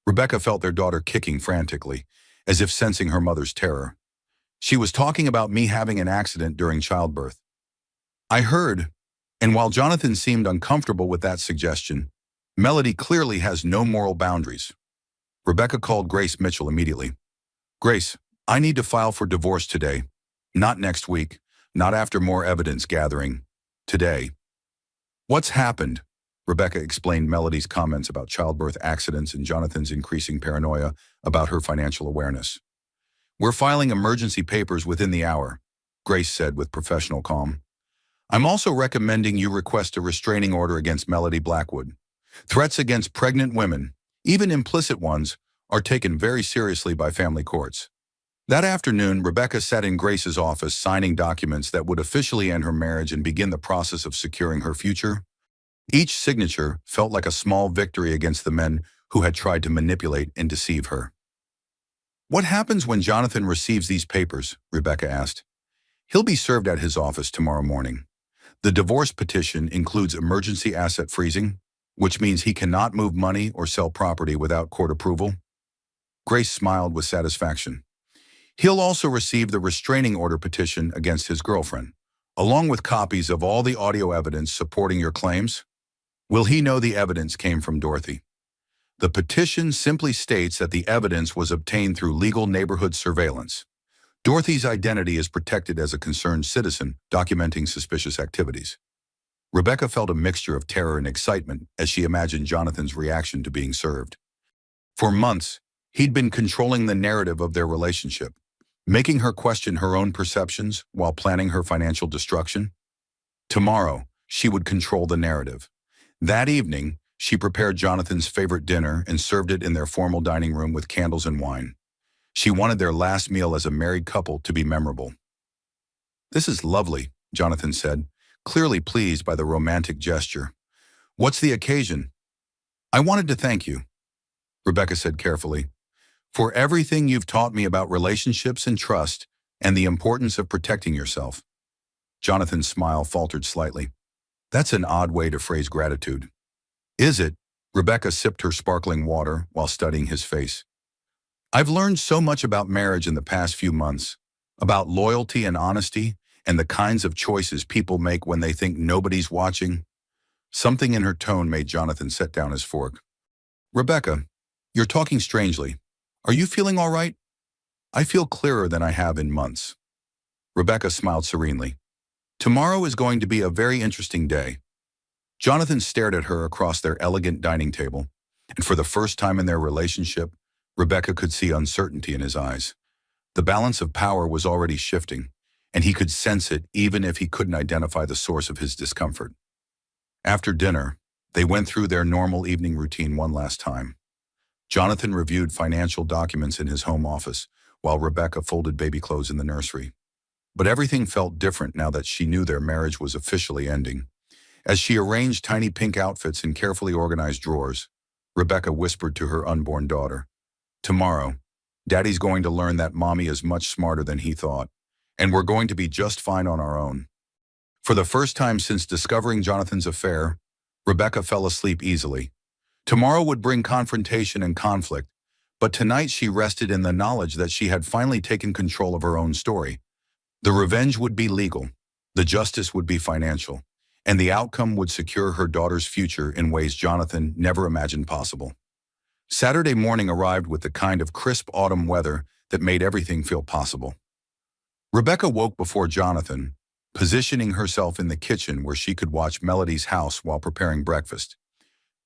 Rebecca felt their daughter kicking frantically, as if sensing her mother's terror. She was talking about me having an accident during childbirth. I heard, and while Jonathan seemed uncomfortable with that suggestion, Melody clearly has no moral boundaries. Rebecca called Grace Mitchell immediately. Grace, I need to file for divorce today. Not next week, not after more evidence gathering. Today. What's happened? Rebecca explained Melody's comments about childbirth accidents and Jonathan's increasing paranoia about her financial awareness. We're filing emergency papers within the hour, Grace said with professional calm. I'm also recommending you request a restraining order against Melody Blackwood. Threats against pregnant women, even implicit ones, are taken very seriously by family courts. That afternoon, Rebecca sat in Grace's office signing documents that would officially end her marriage and begin the process of securing her future. Each signature felt like a small victory against the men who had tried to manipulate and deceive her. What happens when Jonathan receives these papers? Rebecca asked. He'll be served at his office tomorrow morning. The divorce petition includes emergency asset freezing, which means he cannot move money or sell property without court approval. Grace smiled with satisfaction. He'll also receive the restraining order petition against his girlfriend, along with copies of all the audio evidence supporting your claims. Will he know the evidence came from Dorothy? The petition simply states that the evidence was obtained through legal neighborhood surveillance. Dorothy's identity is protected as a concerned citizen documenting suspicious activities. Rebecca felt a mixture of terror and excitement as she imagined Jonathan's reaction to being served. For months, he'd been controlling the narrative of their relationship, making her question her own perceptions while planning her financial destruction. Tomorrow, she would control the narrative. That evening, she prepared Jonathan's favorite dinner and served it in their formal dining room with candles and wine. She wanted their last meal as a married couple to be memorable. This is lovely, Jonathan said, clearly pleased by the romantic gesture. What's the occasion? I wanted to thank you, Rebecca said carefully, for everything you've taught me about relationships and trust and the importance of protecting yourself. Jonathan's smile faltered slightly. That's an odd way to phrase gratitude. Is it? Rebecca sipped her sparkling water while studying his face. I've learned so much about marriage in the past few months, about loyalty and honesty, and the kinds of choices people make when they think nobody's watching. Something in her tone made Jonathan set down his fork. Rebecca, you're talking strangely. Are you feeling all right? I feel clearer than I have in months. Rebecca smiled serenely. Tomorrow is going to be a very interesting day. Jonathan stared at her across their elegant dining table, and for the first time in their relationship, Rebecca could see uncertainty in his eyes. The balance of power was already shifting, and he could sense it even if he couldn't identify the source of his discomfort. After dinner, they went through their normal evening routine one last time. Jonathan reviewed financial documents in his home office, while Rebecca folded baby clothes in the nursery. But everything felt different now that she knew their marriage was officially ending. As she arranged tiny pink outfits in carefully organized drawers, Rebecca whispered to her unborn daughter, "Tomorrow, Daddy's going to learn that Mommy is much smarter than he thought, and we're going to be just fine on our own." For the first time since discovering Jonathan's affair, Rebecca fell asleep easily. Tomorrow would bring confrontation and conflict, but tonight she rested in the knowledge that she had finally taken control of her own story. The revenge would be legal, the justice would be financial, and the outcome would secure her daughter's future in ways Jonathan never imagined possible. Saturday morning arrived with the kind of crisp autumn weather that made everything feel possible. Rebecca woke before Jonathan, positioning herself in the kitchen where she could watch Melody's house while preparing breakfast.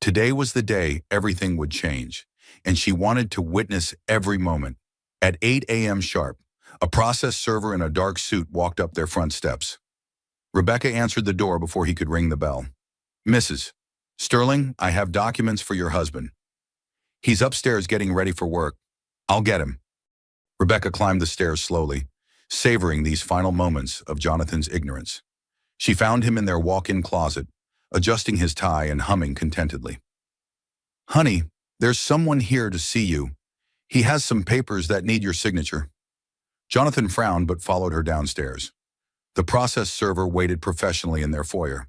Today was the day everything would change, and she wanted to witness every moment. At 8 a.m. sharp, a process server in a dark suit walked up their front steps. Rebecca answered the door before he could ring the bell. "Mrs. Sterling, I have documents for your husband. He's upstairs getting ready for work. I'll get him." Rebecca climbed the stairs slowly, savoring these final moments of Jonathan's ignorance. She found him in their walk-in closet, adjusting his tie and humming contentedly. "Honey, there's someone here to see you. He has some papers that need your signature." Jonathan frowned but followed her downstairs. The process server waited professionally in their foyer.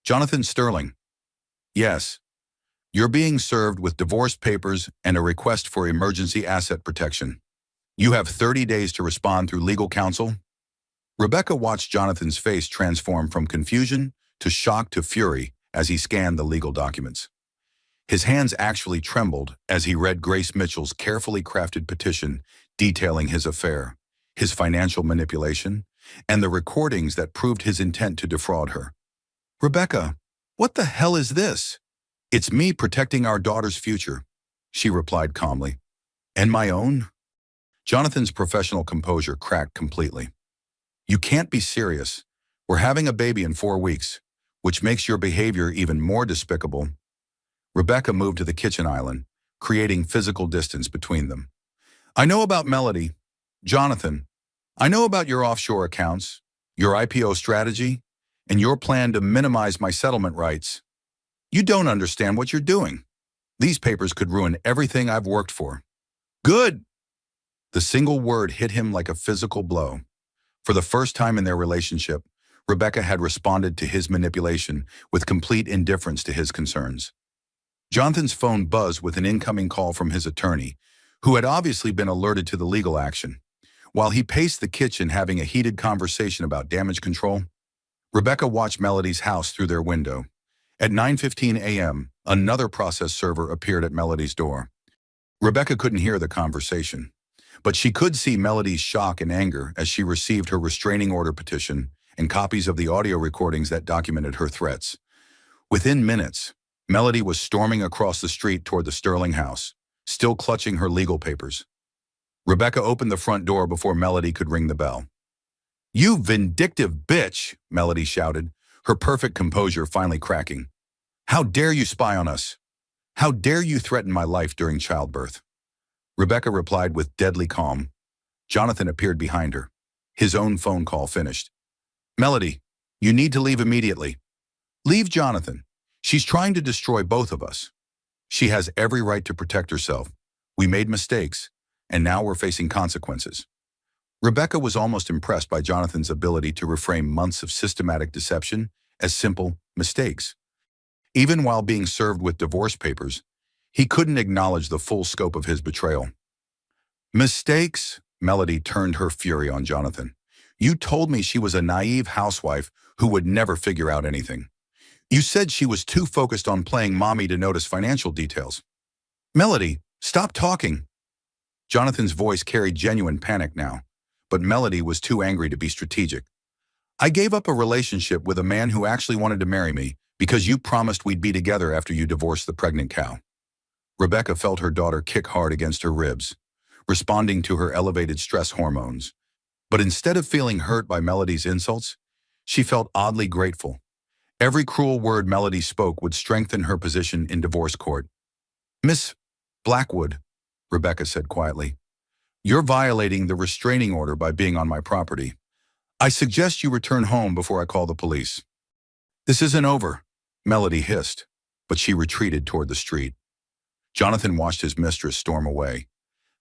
"Jonathan Sterling." "Yes. You're being served with divorce papers and a request for emergency asset protection. You have 30 days to respond through legal counsel." Rebecca watched Jonathan's face transform from confusion to shock to fury as he scanned the legal documents. His hands actually trembled as he read Grace Mitchell's carefully crafted petition detailing his affair, his financial manipulation, and the recordings that proved his intent to defraud her. "Rebecca, what the hell is this?" "It's me protecting our daughter's future," she replied calmly. "And my own?" Jonathan's professional composure cracked completely. "You can't be serious. We're having a baby in 4 weeks, which makes your behavior even more despicable." Rebecca moved to the kitchen island, creating physical distance between them. "I know about Melody. Jonathan, I know about your offshore accounts, your IPO strategy, and your plan to minimize my settlement rights. You don't understand what you're doing. These papers could ruin everything I've worked for." "Good!" The single word hit him like a physical blow. For the first time in their relationship, Rebecca had responded to his manipulation with complete indifference to his concerns. Jonathan's phone buzzed with an incoming call from his attorney, who had obviously been alerted to the legal action. While he paced the kitchen having a heated conversation about damage control, Rebecca watched Melody's house through their window. At 9:15 a.m., another process server appeared at Melody's door. Rebecca couldn't hear the conversation, but she could see Melody's shock and anger as she received her restraining order petition and copies of the audio recordings that documented her threats. Within minutes, Melody was storming across the street toward the Sterling house, still clutching her legal papers. Rebecca opened the front door before Melody could ring the bell. "You vindictive bitch!" Melody shouted, her perfect composure finally cracking. "How dare you spy on us? How dare you threaten my life during childbirth?" Rebecca replied with deadly calm. Jonathan appeared behind her, his own phone call finished. "Melody, you need to leave immediately. Leave Jonathan. She's trying to destroy both of us. She has every right to protect herself. We made mistakes, and now we're facing consequences." Rebecca was almost impressed by Jonathan's ability to reframe months of systematic deception as simple mistakes. Even while being served with divorce papers, he couldn't acknowledge the full scope of his betrayal. Mistakes? Melody turned her fury on Jonathan. You told me she was a naive housewife who would never figure out anything. You said she was too focused on playing mommy to notice financial details. Melody, stop talking. Jonathan's voice carried genuine panic now, but Melody was too angry to be strategic. I gave up a relationship with a man who actually wanted to marry me because you promised we'd be together after you divorced the pregnant cow. Rebecca felt her daughter kick hard against her ribs, responding to her elevated stress hormones. But instead of feeling hurt by Melody's insults, she felt oddly grateful. Every cruel word Melody spoke would strengthen her position in divorce court. Miss Blackwood, Rebecca said quietly, you're violating the restraining order by being on my property. I suggest you return home before I call the police. This isn't over, Melody hissed, but she retreated toward the street. Jonathan watched his mistress storm away,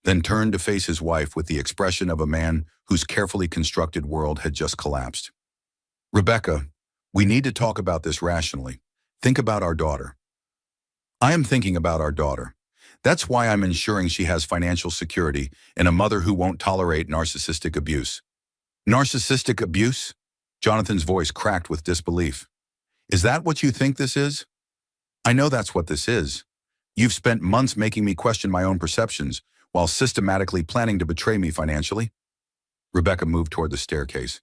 then turned to face his wife with the expression of a man whose carefully constructed world had just collapsed. Rebecca, we need to talk about this rationally. Think about our daughter. I am thinking about our daughter. That's why I'm ensuring she has financial security and a mother who won't tolerate narcissistic abuse. Narcissistic abuse? Jonathan's voice cracked with disbelief. Is that what you think this is? I know that's what this is. You've spent months making me question my own perceptions while systematically planning to betray me financially. Rebecca moved toward the staircase.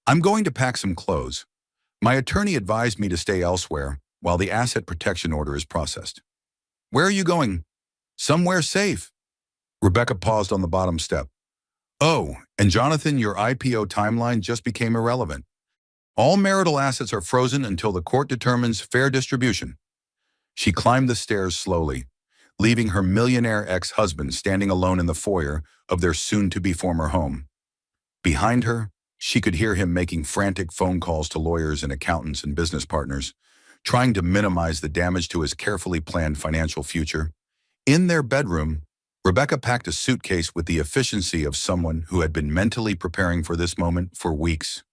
I'm going to pack some clothes. My attorney advised me to stay elsewhere while the asset protection order is processed. Where are you going? Somewhere safe. Rebecca paused on the bottom step. Oh, and Jonathan, your IPO timeline just became irrelevant. All marital assets are frozen until the court determines fair distribution. She climbed the stairs slowly, leaving her millionaire ex-husband standing alone in the foyer of their soon-to-be former home. Behind her, she could hear him making frantic phone calls to lawyers and accountants and business partners, trying to minimize the damage to his carefully planned financial future. In their bedroom, Rebecca packed a suitcase with the efficiency of someone who had been mentally preparing for this moment for weeks.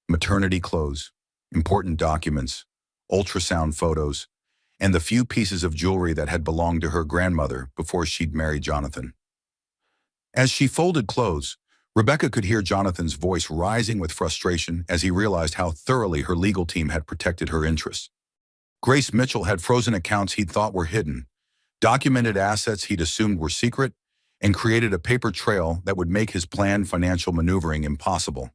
Maternity clothes, important documents, ultrasound photos, and the few pieces of jewelry that had belonged to her grandmother before she'd married Jonathan. As she folded clothes, Rebecca could hear Jonathan's voice rising with frustration as he realized how thoroughly her legal team had protected her interests. Grace Mitchell had frozen accounts he'd thought were hidden, documented assets he'd assumed were secret, and created a paper trail that would make his planned financial maneuvering impossible.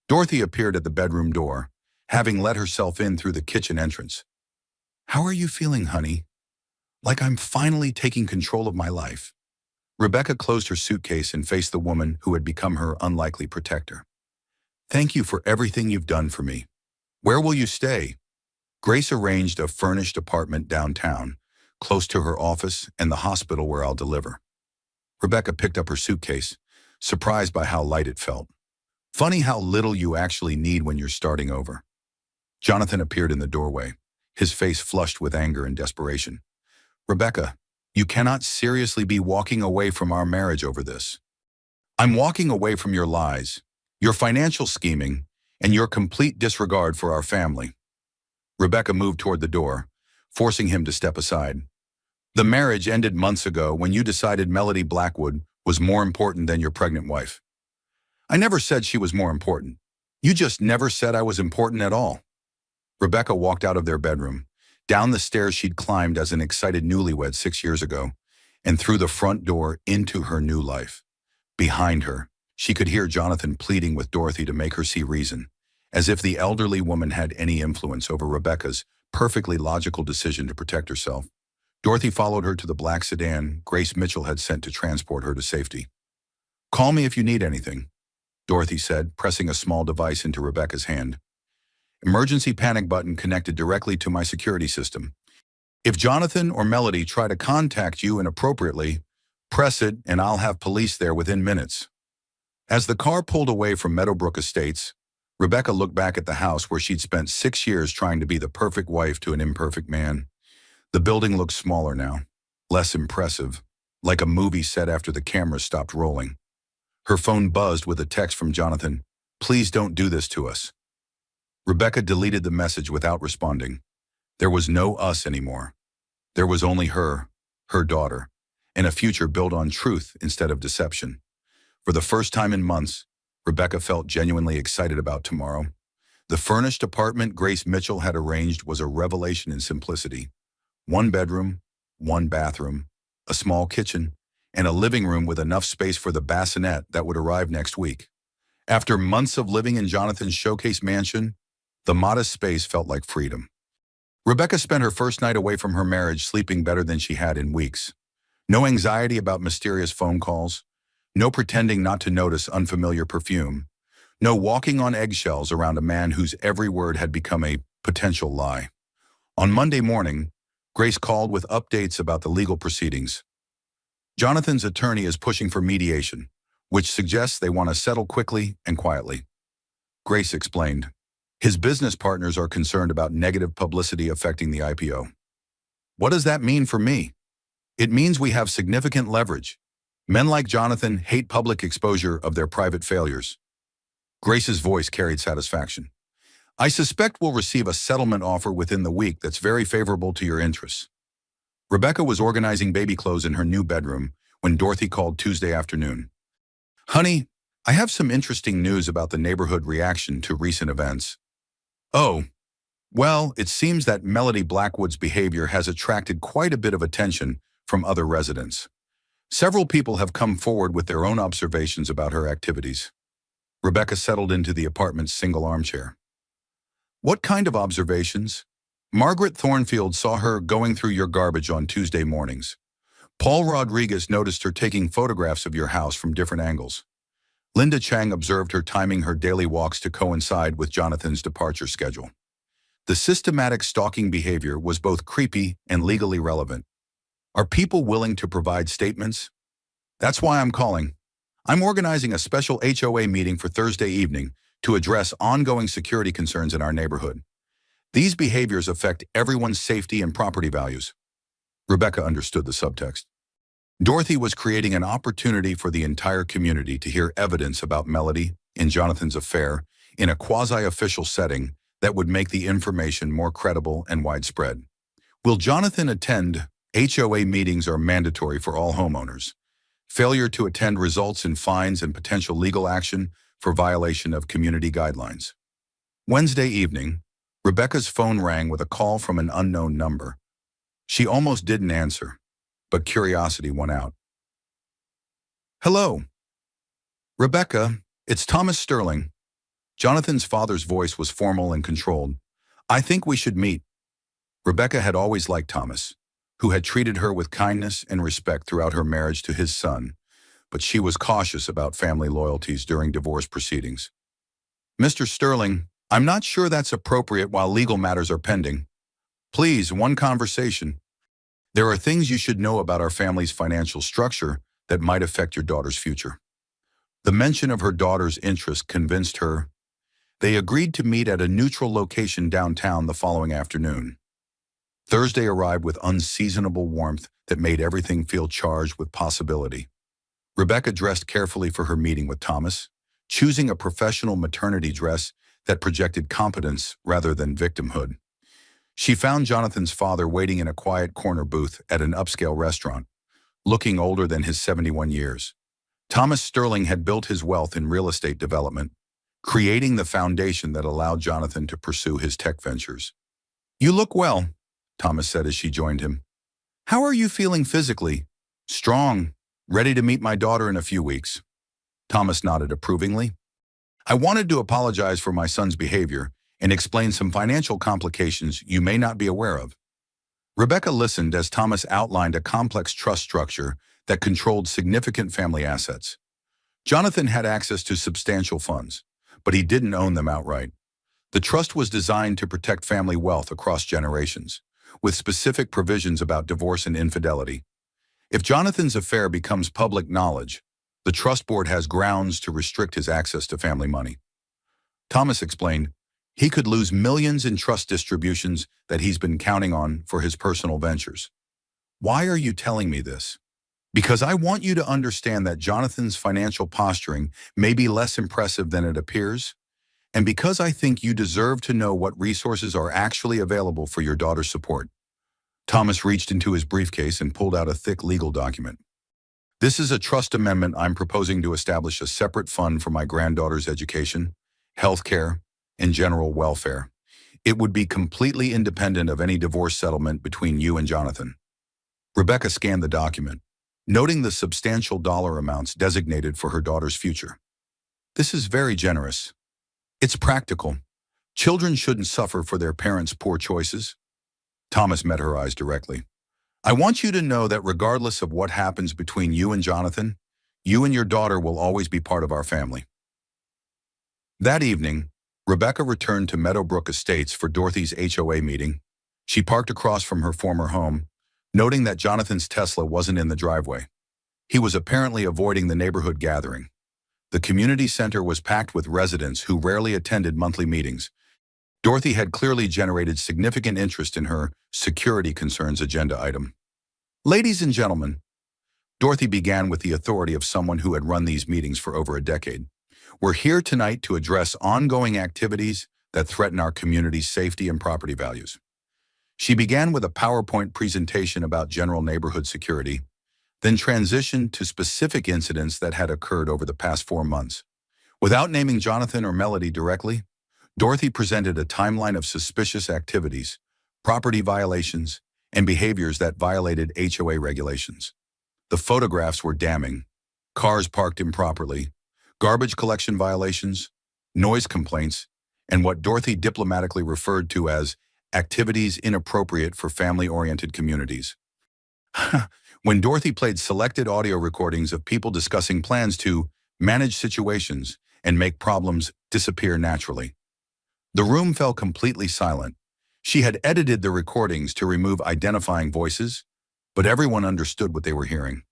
Dorothy appeared at the bedroom door, having let herself in through the kitchen entrance. How are you feeling, honey? Like I'm finally taking control of my life. Rebecca closed her suitcase and faced the woman who had become her unlikely protector. Thank you for everything you've done for me. Where will you stay? Grace arranged a furnished apartment downtown, close to her office and the hospital where I'll deliver. Rebecca picked up her suitcase, surprised by how light it felt. Funny how little you actually need when you're starting over. Jonathan appeared in the doorway, his face flushed with anger and desperation. Rebecca, you cannot seriously be walking away from our marriage over this. I'm walking away from your lies, your financial scheming, and your complete disregard for our family. Rebecca moved toward the door, forcing him to step aside. The marriage ended months ago when you decided Melody Blackwood was more important than your pregnant wife. I never said she was more important. You just never said I was important at all. Rebecca walked out of their bedroom, down the stairs she'd climbed as an excited newlywed 6 years ago, and through the front door into her new life. Behind her, she could hear Jonathan pleading with Dorothy to make her see reason, as if the elderly woman had any influence over Rebecca's perfectly logical decision to protect herself. Dorothy followed her to the black sedan Grace Mitchell had sent to transport her to safety. Call me if you need anything, Dorothy said, pressing a small device into Rebecca's hand. Emergency panic button connected directly to my security system. If Jonathan or Melody try to contact you inappropriately, press it and I'll have police there within minutes. As the car pulled away from Meadowbrook Estates, Rebecca looked back at the house where she'd spent 6 years trying to be the perfect wife to an imperfect man. The building looked smaller now, less impressive, like a movie set after the camera stopped rolling. Her phone buzzed with a text from Jonathan. "Please don't do this to us." Rebecca deleted the message without responding. There was no us anymore. There was only her daughter, and a future built on truth instead of deception. For the first time in months, Rebecca felt genuinely excited about tomorrow. The furnished apartment Grace Mitchell had arranged was a revelation in simplicity. One bedroom, one bathroom, a small kitchen, and a living room with enough space for the bassinet that would arrive next week. After months of living in Jonathan's showcase mansion, the modest space felt like freedom. Rebecca spent her first night away from her marriage sleeping better than she had in weeks. No anxiety about mysterious phone calls, no pretending not to notice unfamiliar perfume, no walking on eggshells around a man whose every word had become a potential lie. On Monday morning, Grace called with updates about the legal proceedings. Jonathan's attorney is pushing for mediation, which suggests they want to settle quickly and quietly. Grace explained. His business partners are concerned about negative publicity affecting the IPO. What does that mean for me? It means we have significant leverage. Men like Jonathan hate public exposure of their private failures. Grace's voice carried satisfaction. I suspect we'll receive a settlement offer within the week that's very favorable to your interests. Rebecca was organizing baby clothes in her new bedroom when Dorothy called Tuesday afternoon. Honey, I have some interesting news about the neighborhood reaction to recent events. Oh, well, it seems that Melody Blackwood's behavior has attracted quite a bit of attention from other residents. Several people have come forward with their own observations about her activities. Rebecca settled into the apartment's single armchair. What kind of observations? Margaret Thornfield saw her going through your garbage on Tuesday mornings. Paul Rodriguez noticed her taking photographs of your house from different angles. Linda Chang observed her timing her daily walks to coincide with Jonathan's departure schedule. The systematic stalking behavior was both creepy and legally relevant. Are people willing to provide statements? That's why I'm calling. I'm organizing a special HOA meeting for Thursday evening to address ongoing security concerns in our neighborhood. These behaviors affect everyone's safety and property values. Rebecca understood the subtext. Dorothy was creating an opportunity for the entire community to hear evidence about Melody and Jonathan's affair in a quasi-official setting that would make the information more credible and widespread. Will Jonathan attend? HOA meetings are mandatory for all homeowners. Failure to attend results in fines and potential legal action for violation of community guidelines. Wednesday evening, Rebecca's phone rang with a call from an unknown number. She almost didn't answer, but curiosity won out. Hello. Rebecca, it's Thomas Sterling. Jonathan's father's voice was formal and controlled. I think we should meet. Rebecca had always liked Thomas, who had treated her with kindness and respect throughout her marriage to his son, but she was cautious about family loyalties during divorce proceedings. Mr. Sterling, I'm not sure that's appropriate while legal matters are pending. Please, one conversation. There are things you should know about our family's financial structure that might affect your daughter's future. The mention of her daughter's interest convinced her. They agreed to meet at a neutral location downtown the following afternoon. Thursday arrived with unseasonable warmth that made everything feel charged with possibility. Rebecca dressed carefully for her meeting with Thomas, choosing a professional maternity dress that projected competence rather than victimhood. She found Jonathan's father waiting in a quiet corner booth at an upscale restaurant, looking older than his 71 years. Thomas Sterling had built his wealth in real estate development, creating the foundation that allowed Jonathan to pursue his tech ventures. You look well, Thomas said as she joined him. How are you feeling physically? Strong, ready to meet my daughter in a few weeks. Thomas nodded approvingly. I wanted to apologize for my son's behavior and explain some financial complications you may not be aware of. Rebecca listened as Thomas outlined a complex trust structure that controlled significant family assets. Jonathan had access to substantial funds, but he didn't own them outright. The trust was designed to protect family wealth across generations, with specific provisions about divorce and infidelity. If Jonathan's affair becomes public knowledge, the trust board has grounds to restrict his access to family money. Thomas explained, he could lose millions in trust distributions that he's been counting on for his personal ventures. Why are you telling me this? Because I want you to understand that Jonathan's financial posturing may be less impressive than it appears, and because I think you deserve to know what resources are actually available for your daughter's support. Thomas reached into his briefcase and pulled out a thick legal document. This is a trust amendment I'm proposing to establish a separate fund for my granddaughter's education, health care, and general welfare. It would be completely independent of any divorce settlement between you and Jonathan. Rebecca scanned the document, noting the substantial dollar amounts designated for her daughter's future. This is very generous. It's practical. Children shouldn't suffer for their parents' poor choices. Thomas met her eyes directly. I want you to know that regardless of what happens between you and Jonathan, you and your daughter will always be part of our family. That evening, Rebecca returned to Meadowbrook Estates for Dorothy's HOA meeting. She parked across from her former home, noting that Jonathan's Tesla wasn't in the driveway. He was apparently avoiding the neighborhood gathering. The community center was packed with residents who rarely attended monthly meetings. Dorothy had clearly generated significant interest in her security concerns agenda item. Ladies and gentlemen, Dorothy began with the authority of someone who had run these meetings for over a decade. We're here tonight to address ongoing activities that threaten our community's safety and property values. She began with a PowerPoint presentation about general neighborhood security, then transitioned to specific incidents that had occurred over the past 4 months. Without naming Jonathan or Melody directly, Dorothy presented a timeline of suspicious activities, property violations, and behaviors that violated HOA regulations. The photographs were damning: cars parked improperly, garbage collection violations, noise complaints, and what Dorothy diplomatically referred to as activities inappropriate for family-oriented communities. When Dorothy played selected audio recordings of people discussing plans to manage situations and make problems disappear naturally, the room fell completely silent. She had edited the recordings to remove identifying voices, but everyone understood what they were hearing.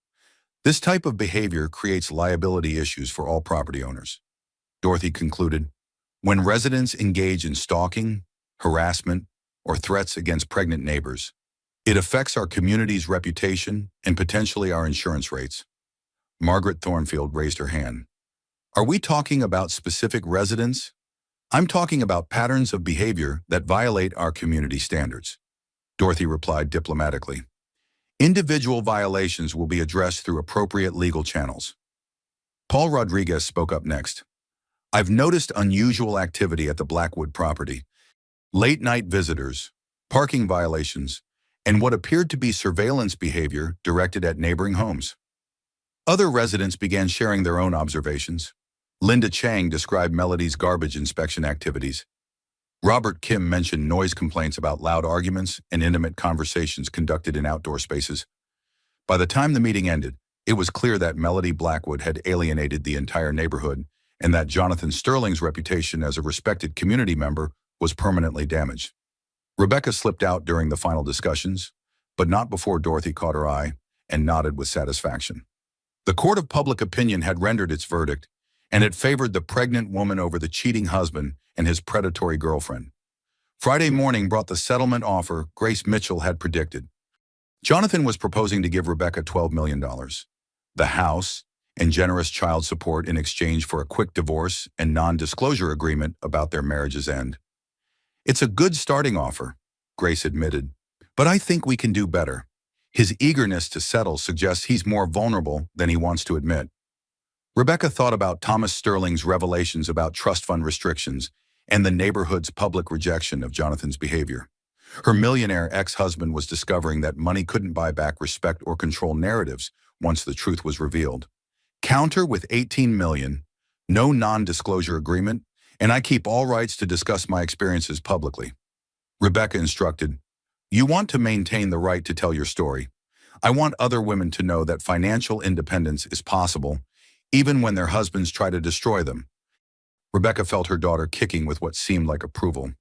This type of behavior creates liability issues for all property owners. Dorothy concluded, when residents engage in stalking, harassment, or threats against pregnant neighbors, it affects our community's reputation and potentially our insurance rates. Margaret Thornfield raised her hand. Are we talking about specific residents? I'm talking about patterns of behavior that violate our community standards. Dorothy replied diplomatically. Individual violations will be addressed through appropriate legal channels. Paul Rodriguez spoke up next. I've noticed unusual activity at the Blackwood property. Late-night visitors, parking violations, and what appeared to be surveillance behavior directed at neighboring homes. Other residents began sharing their own observations. Linda Chang described Melody's garbage inspection activities. Robert Kim mentioned noise complaints about loud arguments and intimate conversations conducted in outdoor spaces. By the time the meeting ended, it was clear that Melody Blackwood had alienated the entire neighborhood and that Jonathan Sterling's reputation as a respected community member was permanently damaged. Rebecca slipped out during the final discussions, but not before Dorothy caught her eye and nodded with satisfaction. The court of public opinion had rendered its verdict, and it favored the pregnant woman over the cheating husband and his predatory girlfriend. Friday morning brought the settlement offer Grace Mitchell had predicted. Jonathan was proposing to give Rebecca $12 million, the house, and generous child support in exchange for a quick divorce and non-disclosure agreement about their marriage's end. It's a good starting offer, Grace admitted, but I think we can do better. His eagerness to settle suggests he's more vulnerable than he wants to admit. Rebecca thought about Thomas Sterling's revelations about trust fund restrictions and the neighborhood's public rejection of Jonathan's behavior. Her millionaire ex-husband was discovering that money couldn't buy back respect or control narratives once the truth was revealed. Counter with $18 million, no non-disclosure agreement, and I keep all rights to discuss my experiences publicly. Rebecca instructed, you want to maintain the right to tell your story. I want other women to know that financial independence is possible, even when their husbands try to destroy them. Rebecca felt her daughter kicking with what seemed like approval.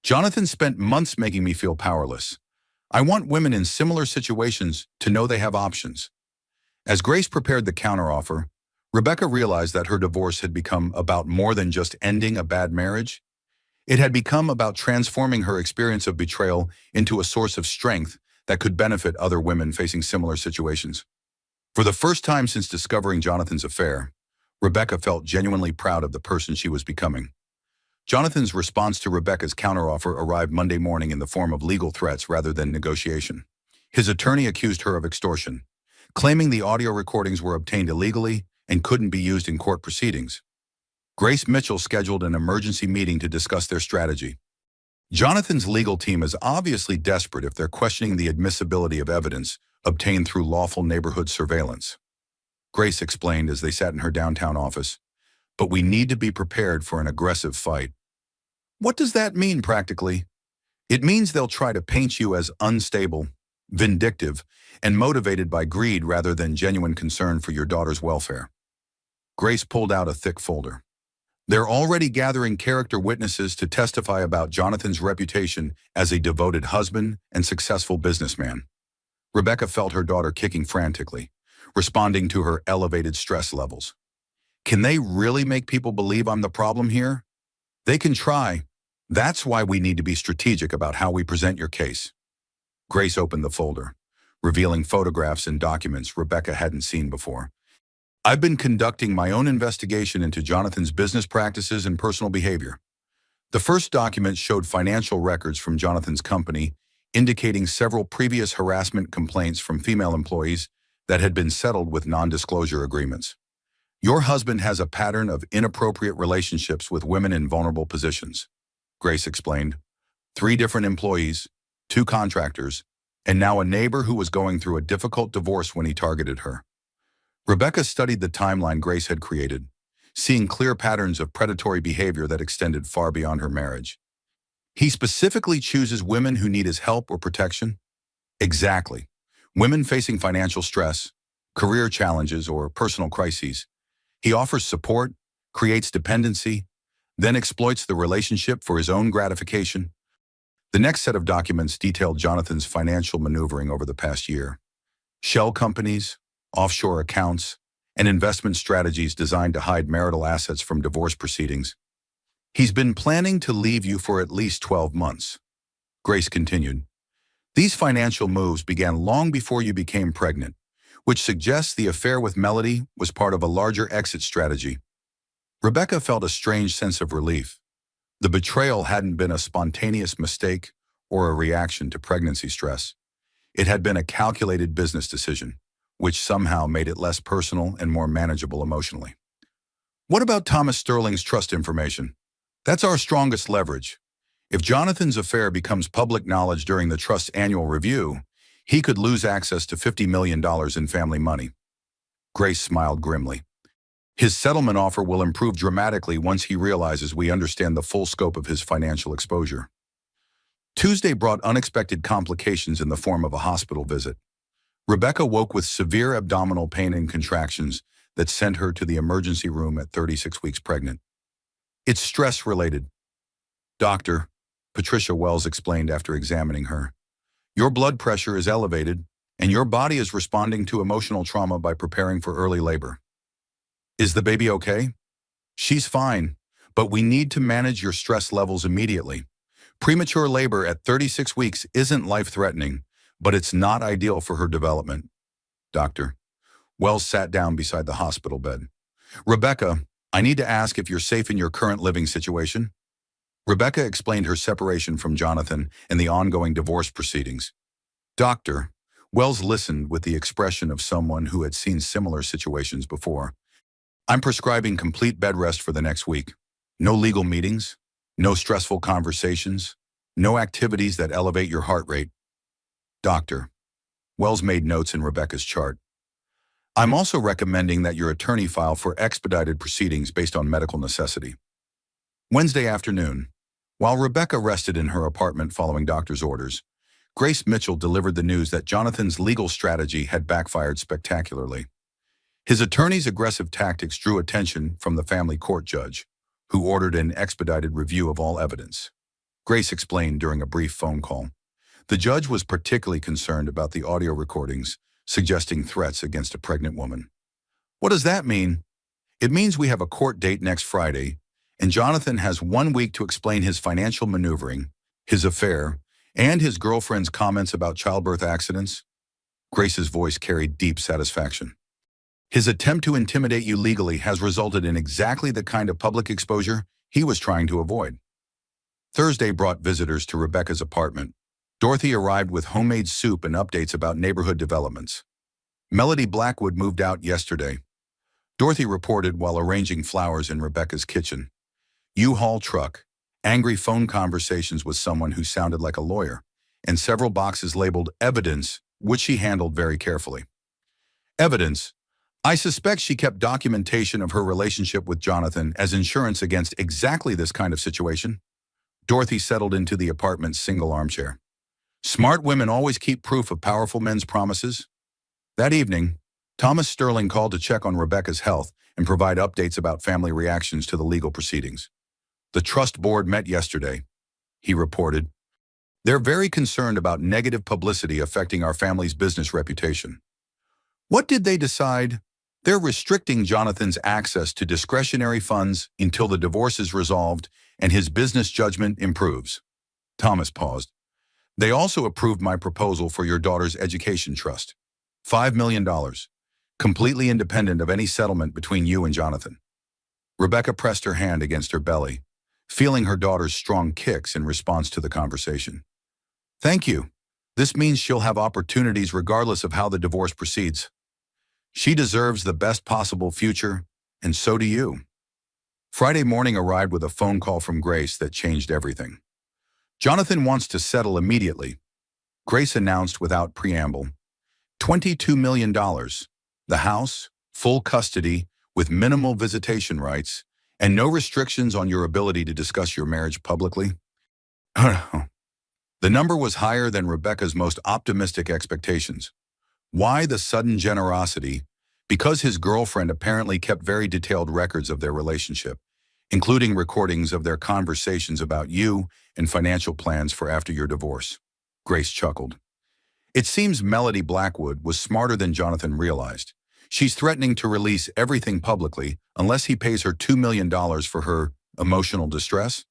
Jonathan spent months making me feel powerless. I want women in similar situations to know they have options. As Grace prepared the counteroffer, Rebecca realized that her divorce had become about more than just ending a bad marriage. It had become about transforming her experience of betrayal into a source of strength that could benefit other women facing similar situations. For the first time since discovering Jonathan's affair, Rebecca felt genuinely proud of the person she was becoming. Jonathan's response to Rebecca's counteroffer arrived Monday morning in the form of legal threats rather than negotiation. His attorney accused her of extortion, claiming the audio recordings were obtained illegally and couldn't be used in court proceedings. Grace Mitchell scheduled an emergency meeting to discuss their strategy. Jonathan's legal team is obviously desperate if they're questioning the admissibility of evidence obtained through lawful neighborhood surveillance, Grace explained as they sat in her downtown office. But we need to be prepared for an aggressive fight. What does that mean practically? It means they'll try to paint you as unstable, vindictive, and motivated by greed rather than genuine concern for your daughter's welfare. Grace pulled out a thick folder. They're already gathering character witnesses to testify about Jonathan's reputation as a devoted husband and successful businessman. Rebecca felt her daughter kicking frantically, responding to her elevated stress levels. Can they really make people believe I'm the problem here? They can try. That's why we need to be strategic about how we present your case. Grace opened the folder, revealing photographs and documents Rebecca hadn't seen before. I've been conducting my own investigation into Jonathan's business practices and personal behavior. The first document showed financial records from Jonathan's company, indicating several previous harassment complaints from female employees that had been settled with non-disclosure agreements. Your husband has a pattern of inappropriate relationships with women in vulnerable positions, Grace explained. 3 different employees, 2 contractors, and now a neighbor who was going through a difficult divorce when he targeted her. Rebecca studied the timeline Grace had created, seeing clear patterns of predatory behavior that extended far beyond her marriage. He specifically chooses women who need his help or protection? Exactly. Women facing financial stress, career challenges, or personal crises. He offers support, creates dependency, then exploits the relationship for his own gratification. The next set of documents detailed Jonathan's financial maneuvering over the past year. Shell companies, offshore accounts, and investment strategies designed to hide marital assets from divorce proceedings. He's been planning to leave you for at least 12 months, Grace continued. These financial moves began long before you became pregnant, which suggests the affair with Melody was part of a larger exit strategy. Rebecca felt a strange sense of relief. The betrayal hadn't been a spontaneous mistake or a reaction to pregnancy stress. It had been a calculated business decision, which somehow made it less personal and more manageable emotionally. What about Thomas Sterling's trust information? That's our strongest leverage. If Jonathan's affair becomes public knowledge during the trust's annual review, he could lose access to $50 million in family money. Grace smiled grimly. His settlement offer will improve dramatically once he realizes we understand the full scope of his financial exposure. Tuesday brought unexpected complications in the form of a hospital visit. Rebecca woke with severe abdominal pain and contractions that sent her to the emergency room at 36 weeks pregnant. It's stress-related, Dr. Patricia Wells explained after examining her. Your blood pressure is elevated, and your body is responding to emotional trauma by preparing for early labor. Is the baby okay? She's fine, but we need to manage your stress levels immediately. Premature labor at 36 weeks isn't life-threatening, but it's not ideal for her development. Doctor. Wells sat down beside the hospital bed. Rebecca, I need to ask if you're safe in your current living situation. Rebecca explained her separation from Jonathan and the ongoing divorce proceedings. Doctor. Wells listened with the expression of someone who had seen similar situations before. I'm prescribing complete bed rest for the next week. No legal meetings, no stressful conversations, no activities that elevate your heart rate. Doctor. Wells made notes in Rebecca's chart. I'm also recommending that your attorney file for expedited proceedings based on medical necessity. Wednesday afternoon, while Rebecca rested in her apartment following doctor's orders, Grace Mitchell delivered the news that Jonathan's legal strategy had backfired spectacularly. His attorney's aggressive tactics drew attention from the family court judge, who ordered an expedited review of all evidence. Grace explained during a brief phone call. The judge was particularly concerned about the audio recordings, suggesting threats against a pregnant woman. What does that mean? It means we have a court date next Friday, and Jonathan has 1 week to explain his financial maneuvering, his affair, and his girlfriend's comments about childbirth accidents. Grace's voice carried deep satisfaction. His attempt to intimidate you legally has resulted in exactly the kind of public exposure he was trying to avoid. Thursday brought visitors to Rebecca's apartment. Dorothy arrived with homemade soup and updates about neighborhood developments. Melody Blackwood moved out yesterday, Dorothy reported while arranging flowers in Rebecca's kitchen. U-Haul truck, angry phone conversations with someone who sounded like a lawyer, and several boxes labeled evidence, which she handled very carefully. Evidence. I suspect she kept documentation of her relationship with Jonathan as insurance against exactly this kind of situation. Dorothy settled into the apartment's single armchair. Smart women always keep proof of powerful men's promises. That evening, Thomas Sterling called to check on Rebecca's health and provide updates about family reactions to the legal proceedings. The trust board met yesterday, he reported. They're very concerned about negative publicity affecting our family's business reputation. What did they decide? They're restricting Jonathan's access to discretionary funds until the divorce is resolved and his business judgment improves. Thomas paused. They also approved my proposal for your daughter's education trust. $5 million. Completely independent of any settlement between you and Jonathan. Rebecca pressed her hand against her belly, feeling her daughter's strong kicks in response to the conversation. Thank you. This means she'll have opportunities regardless of how the divorce proceeds. She deserves the best possible future, and so do you. Friday morning arrived with a phone call from Grace that changed everything. Jonathan wants to settle immediately, Grace announced without preamble. $22 million. The house, full custody, with minimal visitation rights, and no restrictions on your ability to discuss your marriage publicly. The number was higher than Rebecca's most optimistic expectations. Why the sudden generosity? Because his girlfriend apparently kept very detailed records of their relationship, including recordings of their conversations about you and financial plans for after your divorce. Grace chuckled. It seems Melody Blackwood was smarter than Jonathan realized. She's threatening to release everything publicly unless he pays her $2 million for her emotional distress.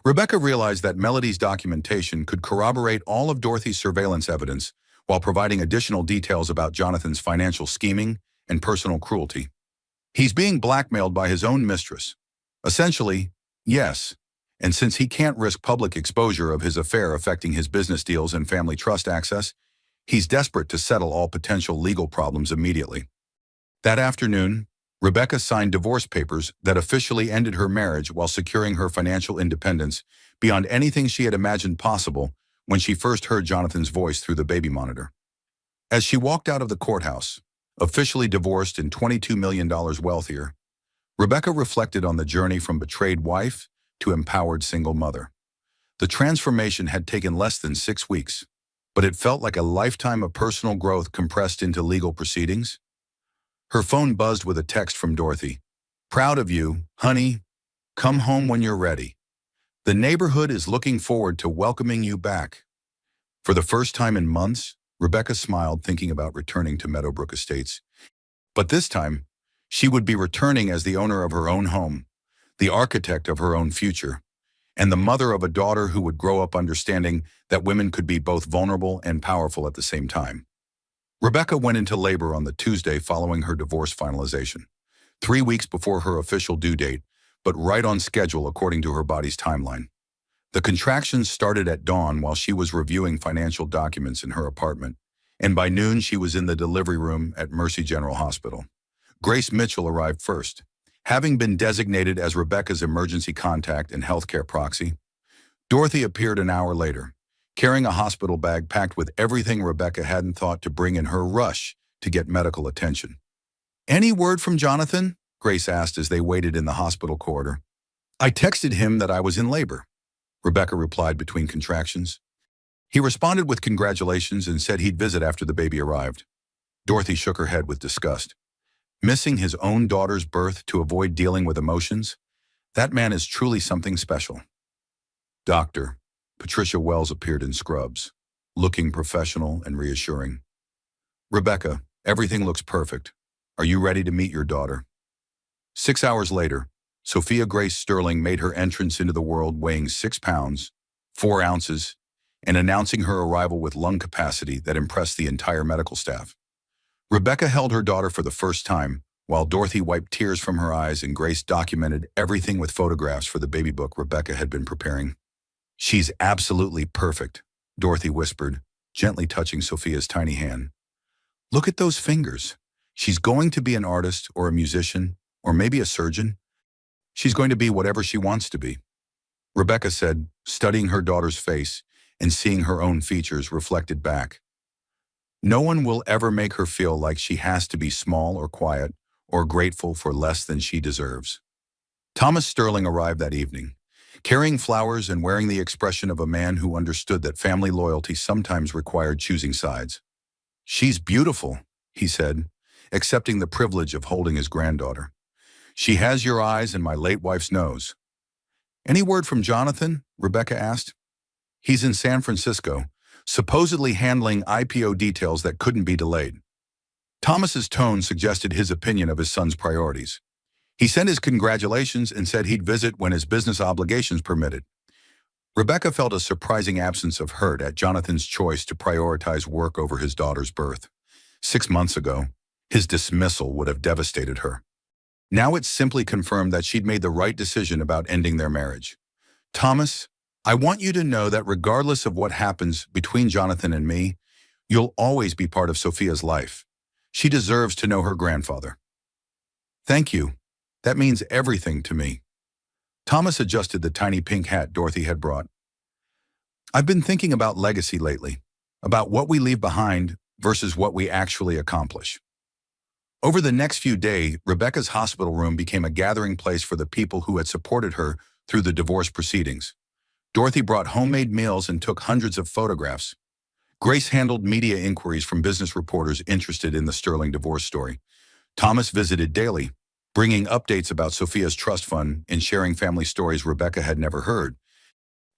Rebecca realized that Melody's documentation could corroborate all of Dorothy's surveillance evidence while providing additional details about Jonathan's financial scheming and personal cruelty. He's being blackmailed by his own mistress. Essentially, yes. And since he can't risk public exposure of his affair affecting his business deals and family trust access, he's desperate to settle all potential legal problems immediately. That afternoon, Rebecca signed divorce papers that officially ended her marriage while securing her financial independence beyond anything she had imagined possible when she first heard Jonathan's voice through the baby monitor. As she walked out of the courthouse, officially divorced and $22 million wealthier, Rebecca reflected on the journey from betrayed wife to empowered single mother. The transformation had taken less than 6 weeks, but it felt like a lifetime of personal growth compressed into legal proceedings. Her phone buzzed with a text from Dorothy. Proud of you, honey. Come home when you're ready. The neighborhood is looking forward to welcoming you back. For the first time in months, Rebecca smiled thinking about returning to Meadowbrook Estates. But this time, she would be returning as the owner of her own home, the architect of her own future, and the mother of a daughter who would grow up understanding that women could be both vulnerable and powerful at the same time. Rebecca went into labor on the Tuesday following her divorce finalization, 3 weeks before her official due date, but right on schedule according to her body's timeline. The contractions started at dawn while she was reviewing financial documents in her apartment, and by noon she was in the delivery room at Mercy General Hospital. Grace Mitchell arrived first, having been designated as Rebecca's emergency contact and healthcare proxy. Dorothy appeared an hour later, carrying a hospital bag packed with everything Rebecca hadn't thought to bring in her rush to get medical attention. Any word from Jonathan? Grace asked as they waited in the hospital corridor. I texted him that I was in labor, Rebecca replied between contractions. He responded with congratulations and said he'd visit after the baby arrived. Dorothy shook her head with disgust. Missing his own daughter's birth to avoid dealing with emotions? That man is truly something special. Doctor, Patricia Wells appeared in scrubs, looking professional and reassuring. Rebecca, everything looks perfect. Are you ready to meet your daughter? 6 hours later, Sophia Grace Sterling made her entrance into the world weighing 6 pounds, 4 ounces, and announcing her arrival with lung capacity that impressed the entire medical staff. Rebecca held her daughter for the first time, while Dorothy wiped tears from her eyes and Grace documented everything with photographs for the baby book Rebecca had been preparing. "She's absolutely perfect," Dorothy whispered, gently touching Sophia's tiny hand. "Look at those fingers. She's going to be an artist or a musician or maybe a surgeon. She's going to be whatever she wants to be," Rebecca said, studying her daughter's face and seeing her own features reflected back. "No one will ever make her feel like she has to be small or quiet or grateful for less than she deserves." Thomas Sterling arrived that evening, carrying flowers and wearing the expression of a man who understood that family loyalty sometimes required choosing sides. "She's beautiful," he said, accepting the privilege of holding his granddaughter. "She has your eyes and my late wife's nose." "Any word from Jonathan?" Rebecca asked. "He's in San Francisco, supposedly handling IPO details that couldn't be delayed." Thomas's tone suggested his opinion of his son's priorities. He sent his congratulations and said he'd visit when his business obligations permitted. Rebecca felt a surprising absence of hurt at Jonathan's choice to prioritize work over his daughter's birth. 6 months ago, his dismissal would have devastated her. Now it simply confirmed that she'd made the right decision about ending their marriage. "Thomas, I want you to know that regardless of what happens between Jonathan and me, you'll always be part of Sophia's life. She deserves to know her grandfather." "Thank you. That means everything to me." Thomas adjusted the tiny pink hat Dorothy had brought. "I've been thinking about legacy lately, about what we leave behind versus what we actually accomplish." Over the next few days, Rebecca's hospital room became a gathering place for the people who had supported her through the divorce proceedings. Dorothy brought homemade meals and took hundreds of photographs. Grace handled media inquiries from business reporters interested in the Sterling divorce story. Thomas visited daily, bringing updates about Sophia's trust fund and sharing family stories Rebecca had never heard.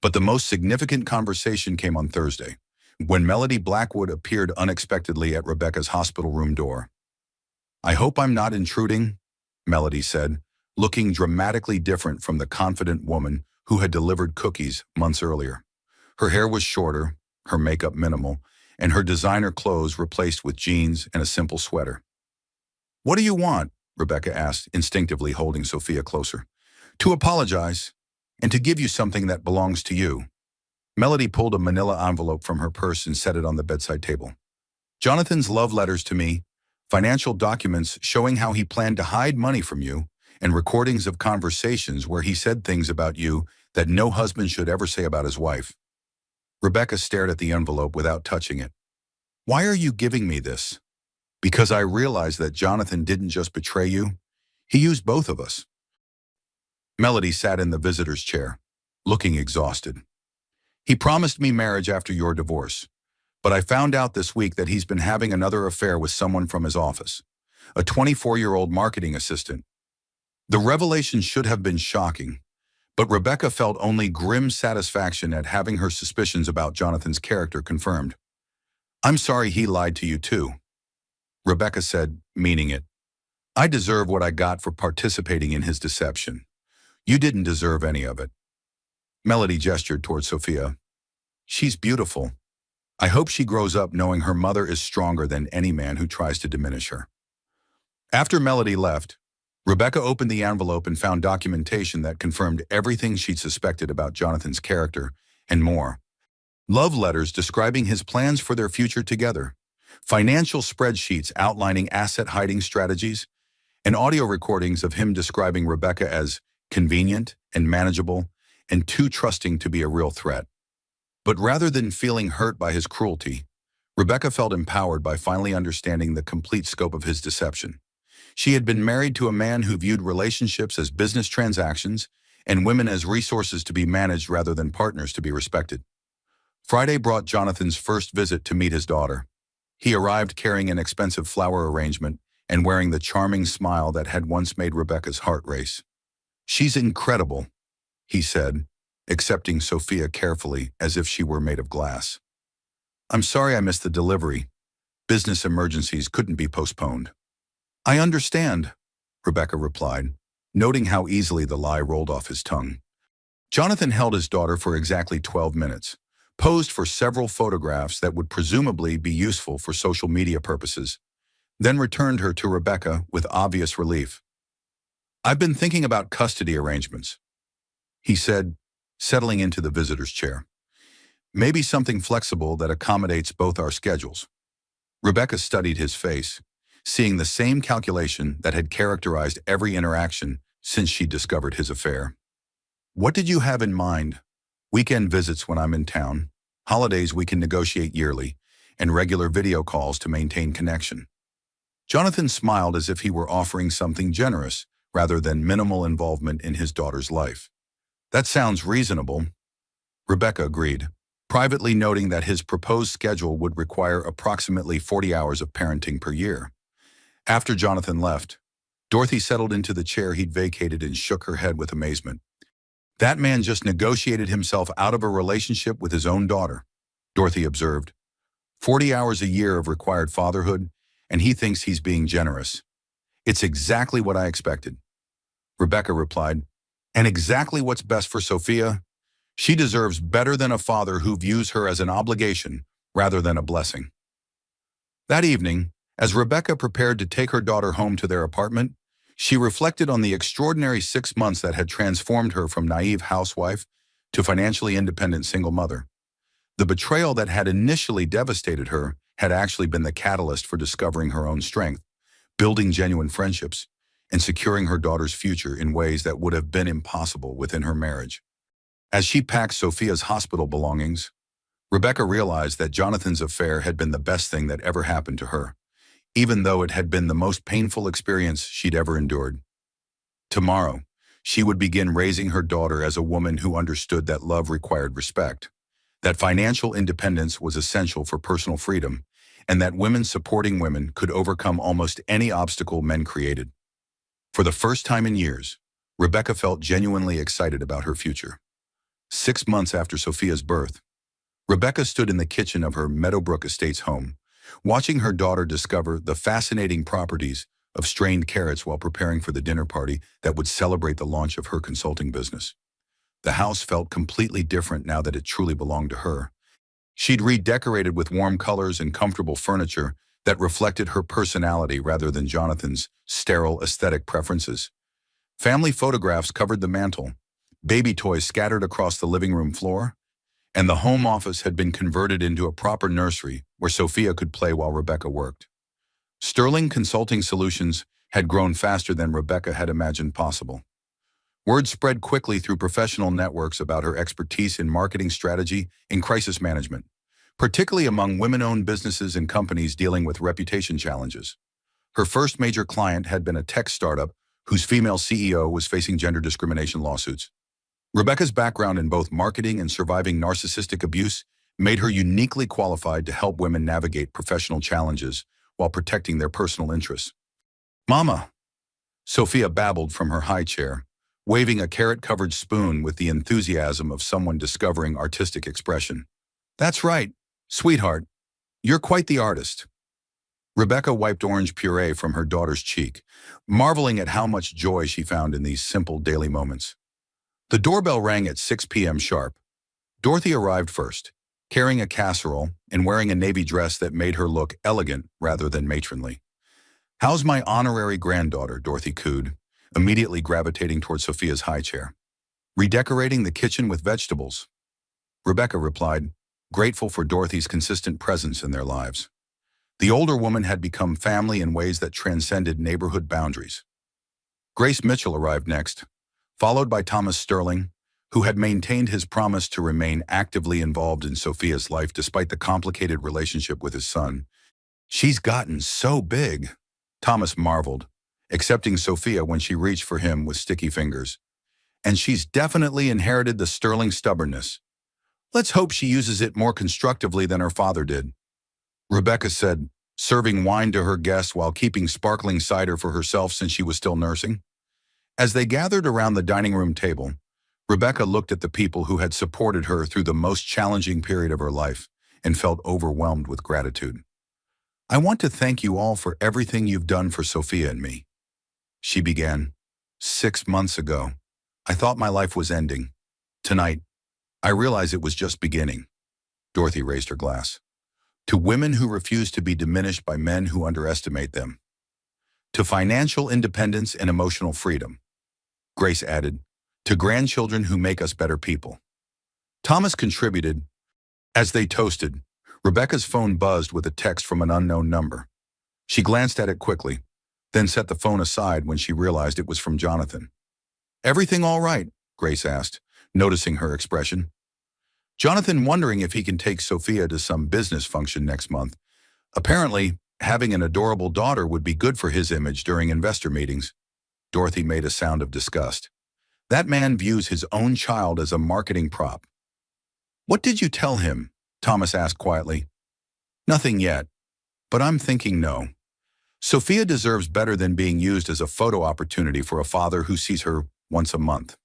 But the most significant conversation came on Thursday, when Melody Blackwood appeared unexpectedly at Rebecca's hospital room door. "I hope I'm not intruding," Melody said, looking dramatically different from the confident woman who had delivered cookies months earlier. Her hair was shorter, her makeup minimal, and her designer clothes replaced with jeans and a simple sweater. "What do you want?" Rebecca asked, instinctively holding Sophia closer. "To apologize, and to give you something that belongs to you." Melody pulled a manila envelope from her purse and set it on the bedside table. "Jonathan's love letters to me, financial documents showing how he planned to hide money from you, and recordings of conversations where he said things about you that no husband should ever say about his wife." Rebecca stared at the envelope without touching it. "Why are you giving me this?" "Because I realized that Jonathan didn't just betray you. He used both of us." Melody sat in the visitor's chair, looking exhausted. "He promised me marriage after your divorce, but I found out this week that he's been having another affair with someone from his office, a 24-year-old marketing assistant." The revelation should have been shocking, but Rebecca felt only grim satisfaction at having her suspicions about Jonathan's character confirmed. "I'm sorry he lied to you too," Rebecca said, meaning it. "I deserve what I got for participating in his deception. You didn't deserve any of it." Melody gestured toward Sophia. "She's beautiful. I hope she grows up knowing her mother is stronger than any man who tries to diminish her." After Melody left, Rebecca opened the envelope and found documentation that confirmed everything she'd suspected about Jonathan's character and more. Love letters describing his plans for their future together, financial spreadsheets outlining asset hiding strategies, and audio recordings of him describing Rebecca as convenient and manageable and too trusting to be a real threat. But rather than feeling hurt by his cruelty, Rebecca felt empowered by finally understanding the complete scope of his deception. She had been married to a man who viewed relationships as business transactions and women as resources to be managed rather than partners to be respected. Friday brought Jonathan's first visit to meet his daughter. He arrived carrying an expensive flower arrangement and wearing the charming smile that had once made Rebecca's heart race. "She's incredible," he said, accepting Sophia carefully as if she were made of glass. "I'm sorry I missed the delivery. Business emergencies couldn't be postponed." "I understand," Rebecca replied, noting how easily the lie rolled off his tongue. Jonathan held his daughter for exactly 12 minutes, posed for several photographs that would presumably be useful for social media purposes, then returned her to Rebecca with obvious relief. "I've been thinking about custody arrangements," he said, settling into the visitor's chair. "Maybe something flexible that accommodates both our schedules." Rebecca studied his face, seeing the same calculation that had characterized every interaction since she discovered his affair. "What did you have in mind?" "Weekend visits when I'm in town. Holidays we can negotiate yearly, and regular video calls to maintain connection." Jonathan smiled as if he were offering something generous rather than minimal involvement in his daughter's life. "That sounds reasonable," Rebecca agreed, privately noting that his proposed schedule would require approximately 40 hours of parenting per year. After Jonathan left, Dorothy settled into the chair he'd vacated and shook her head with amazement. "That man just negotiated himself out of a relationship with his own daughter," Dorothy observed. 40 hours a year of required fatherhood, and he thinks he's being generous. "It's exactly what I expected," Rebecca replied, "and exactly what's best for Sophia. She deserves better than a father who views her as an obligation rather than a blessing." That evening, as Rebecca prepared to take her daughter home to their apartment, she reflected on the extraordinary 6 months that had transformed her from naive housewife to financially independent single mother. The betrayal that had initially devastated her had actually been the catalyst for discovering her own strength, building genuine friendships, and securing her daughter's future in ways that would have been impossible within her marriage. As she packed Sophia's hospital belongings, Rebecca realized that Jonathan's affair had been the best thing that ever happened to her, even though it had been the most painful experience she'd ever endured. Tomorrow, she would begin raising her daughter as a woman who understood that love required respect, that financial independence was essential for personal freedom, and that women supporting women could overcome almost any obstacle men created. For the first time in years, Rebecca felt genuinely excited about her future. 6 months after Sophia's birth, Rebecca stood in the kitchen of her Meadowbrook Estates home, watching her daughter discover the fascinating properties of strained carrots while preparing for the dinner party that would celebrate the launch of her consulting business. The house felt completely different now that it truly belonged to her. She'd redecorated with warm colors and comfortable furniture that reflected her personality rather than Jonathan's sterile aesthetic preferences. Family photographs covered the mantel, baby toys scattered across the living room floor, and the home office had been converted into a proper nursery where Sophia could play while Rebecca worked. Sterling Consulting Solutions had grown faster than Rebecca had imagined possible. Word spread quickly through professional networks about her expertise in marketing strategy and crisis management, particularly among women-owned businesses and companies dealing with reputation challenges. Her first major client had been a tech startup whose female CEO was facing gender discrimination lawsuits. Rebecca's background in both marketing and surviving narcissistic abuse made her uniquely qualified to help women navigate professional challenges while protecting their personal interests. "Mama," Sophia babbled from her high chair, waving a carrot-covered spoon with the enthusiasm of someone discovering artistic expression. "That's right, sweetheart. You're quite the artist." Rebecca wiped orange puree from her daughter's cheek, marveling at how much joy she found in these simple daily moments. The doorbell rang at 6 p.m. sharp. Dorothy arrived first, carrying a casserole and wearing a navy dress that made her look elegant rather than matronly. "How's my honorary granddaughter?" Dorothy cooed, immediately gravitating toward Sophia's high chair. "Redecorating the kitchen with vegetables," Rebecca replied, grateful for Dorothy's consistent presence in their lives. The older woman had become family in ways that transcended neighborhood boundaries. Grace Mitchell arrived next, followed by Thomas Sterling, who had maintained his promise to remain actively involved in Sophia's life despite the complicated relationship with his son. "She's gotten so big," Thomas marveled, accepting Sophia when she reached for him with sticky fingers. "And she's definitely inherited the Sterling stubbornness. Let's hope she uses it more constructively than her father did," Rebecca said, serving wine to her guests while keeping sparkling cider for herself since she was still nursing. As they gathered around the dining room table, Rebecca looked at the people who had supported her through the most challenging period of her life and felt overwhelmed with gratitude. "I want to thank you all for everything you've done for Sophia and me," she began. 6 months ago, I thought my life was ending. Tonight, I realize it was just beginning." Dorothy raised her glass. to women who refuse to be diminished by men who underestimate them, to financial independence and emotional freedom. Grace added, to grandchildren who make us better people. Thomas contributed. As they toasted, Rebecca's phone buzzed with a text from an unknown number. She glanced at it quickly, then set the phone aside when she realized it was from Jonathan. Everything all right? Grace asked, noticing her expression. Jonathan wondering if he can take Sophia to some business function next month. Apparently, having an adorable daughter would be good for his image during investor meetings. Dorothy made a sound of disgust. That man views his own child as a marketing prop. What did you tell him? Thomas asked quietly. Nothing yet, but I'm thinking no. Sophia deserves better than being used as a photo opportunity for a father who sees her once a month.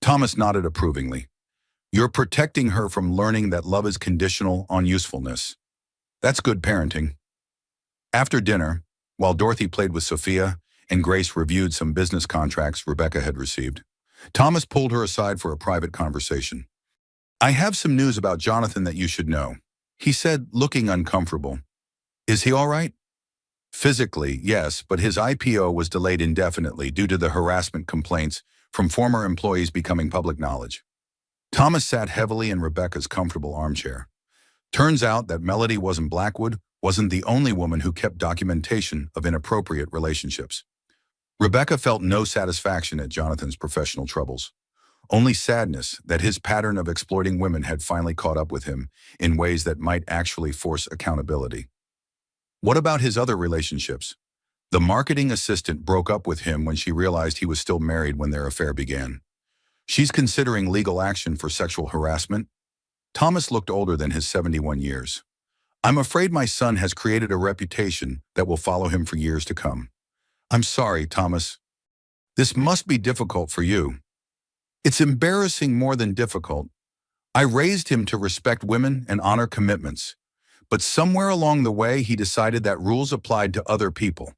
Thomas nodded approvingly. You're protecting her from learning that love is conditional on usefulness. That's good parenting. After dinner, while Dorothy played with Sophia and Grace reviewed some business contracts Rebecca had received, Thomas pulled her aside for a private conversation. I have some news about Jonathan that you should know, he said, looking uncomfortable. Is he all right? Physically, yes, but his IPO was delayed indefinitely due to the harassment complaints from former employees becoming public knowledge. Thomas sat heavily in Rebecca's comfortable armchair. Turns out that Melody Blackwood wasn't the only woman who kept documentation of inappropriate relationships. Rebecca felt no satisfaction at Jonathan's professional troubles, only sadness that his pattern of exploiting women had finally caught up with him in ways that might actually force accountability. What about his other relationships? The marketing assistant broke up with him when she realized he was still married when their affair began. She's considering legal action for sexual harassment. Thomas looked older than his 71 years. I'm afraid my son has created a reputation that will follow him for years to come. I'm sorry, Thomas. This must be difficult for you. It's embarrassing more than difficult. I raised him to respect women and honor commitments, but somewhere along the way he decided that rules applied to other people.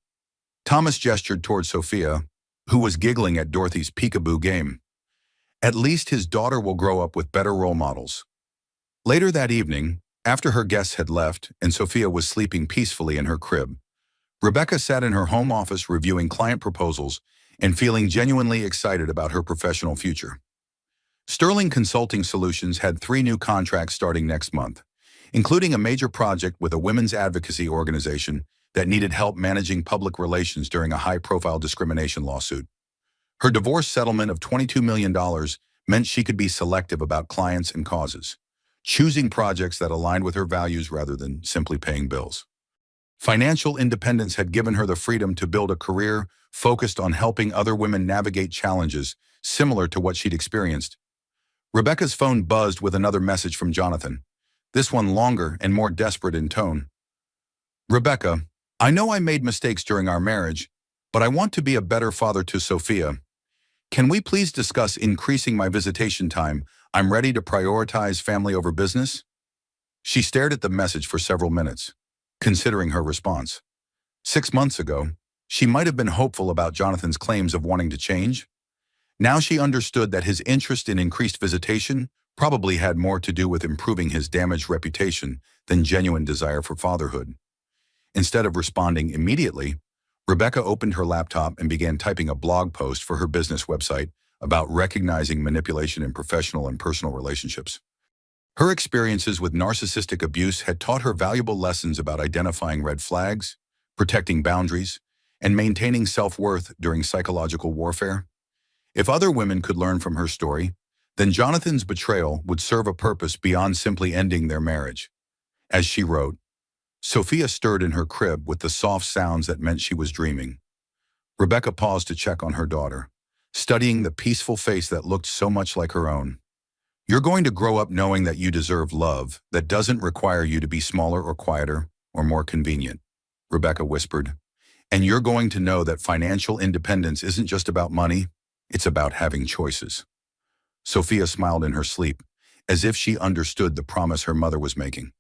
Thomas gestured toward Sophia, who was giggling at Dorothy's peekaboo game. At least his daughter will grow up with better role models. Later that evening, after her guests had left and Sophia was sleeping peacefully in her crib, Rebecca sat in her home office reviewing client proposals and feeling genuinely excited about her professional future. Sterling Consulting Solutions had 3 new contracts starting next month, including a major project with a women's advocacy organization that needed help managing public relations during a high-profile discrimination lawsuit. Her divorce settlement of $22 million meant she could be selective about clients and causes, choosing projects that aligned with her values rather than simply paying bills. Financial independence had given her the freedom to build a career focused on helping other women navigate challenges similar to what she'd experienced. Rebecca's phone buzzed with another message from Jonathan, this one longer and more desperate in tone. Rebecca, I know I made mistakes during our marriage, but I want to be a better father to Sophia. Can we please discuss increasing my visitation time? I'm ready to prioritize family over business. She stared at the message for several minutes, considering her response. 6 months ago, she might have been hopeful about Jonathan's claims of wanting to change. Now she understood that his interest in increased visitation probably had more to do with improving his damaged reputation than genuine desire for fatherhood. Instead of responding immediately, Rebecca opened her laptop and began typing a blog post for her business website about recognizing manipulation in professional and personal relationships. Her experiences with narcissistic abuse had taught her valuable lessons about identifying red flags, protecting boundaries, and maintaining self-worth during psychological warfare. If other women could learn from her story, then Jonathan's betrayal would serve a purpose beyond simply ending their marriage. As she wrote, Sophia stirred in her crib with the soft sounds that meant she was dreaming. Rebecca paused to check on her daughter, studying the peaceful face that looked so much like her own. You're going to grow up knowing that you deserve love that doesn't require you to be smaller or quieter or more convenient, Rebecca whispered. And you're going to know that financial independence isn't just about money, it's about having choices. Sophia smiled in her sleep, as if she understood the promise her mother was making.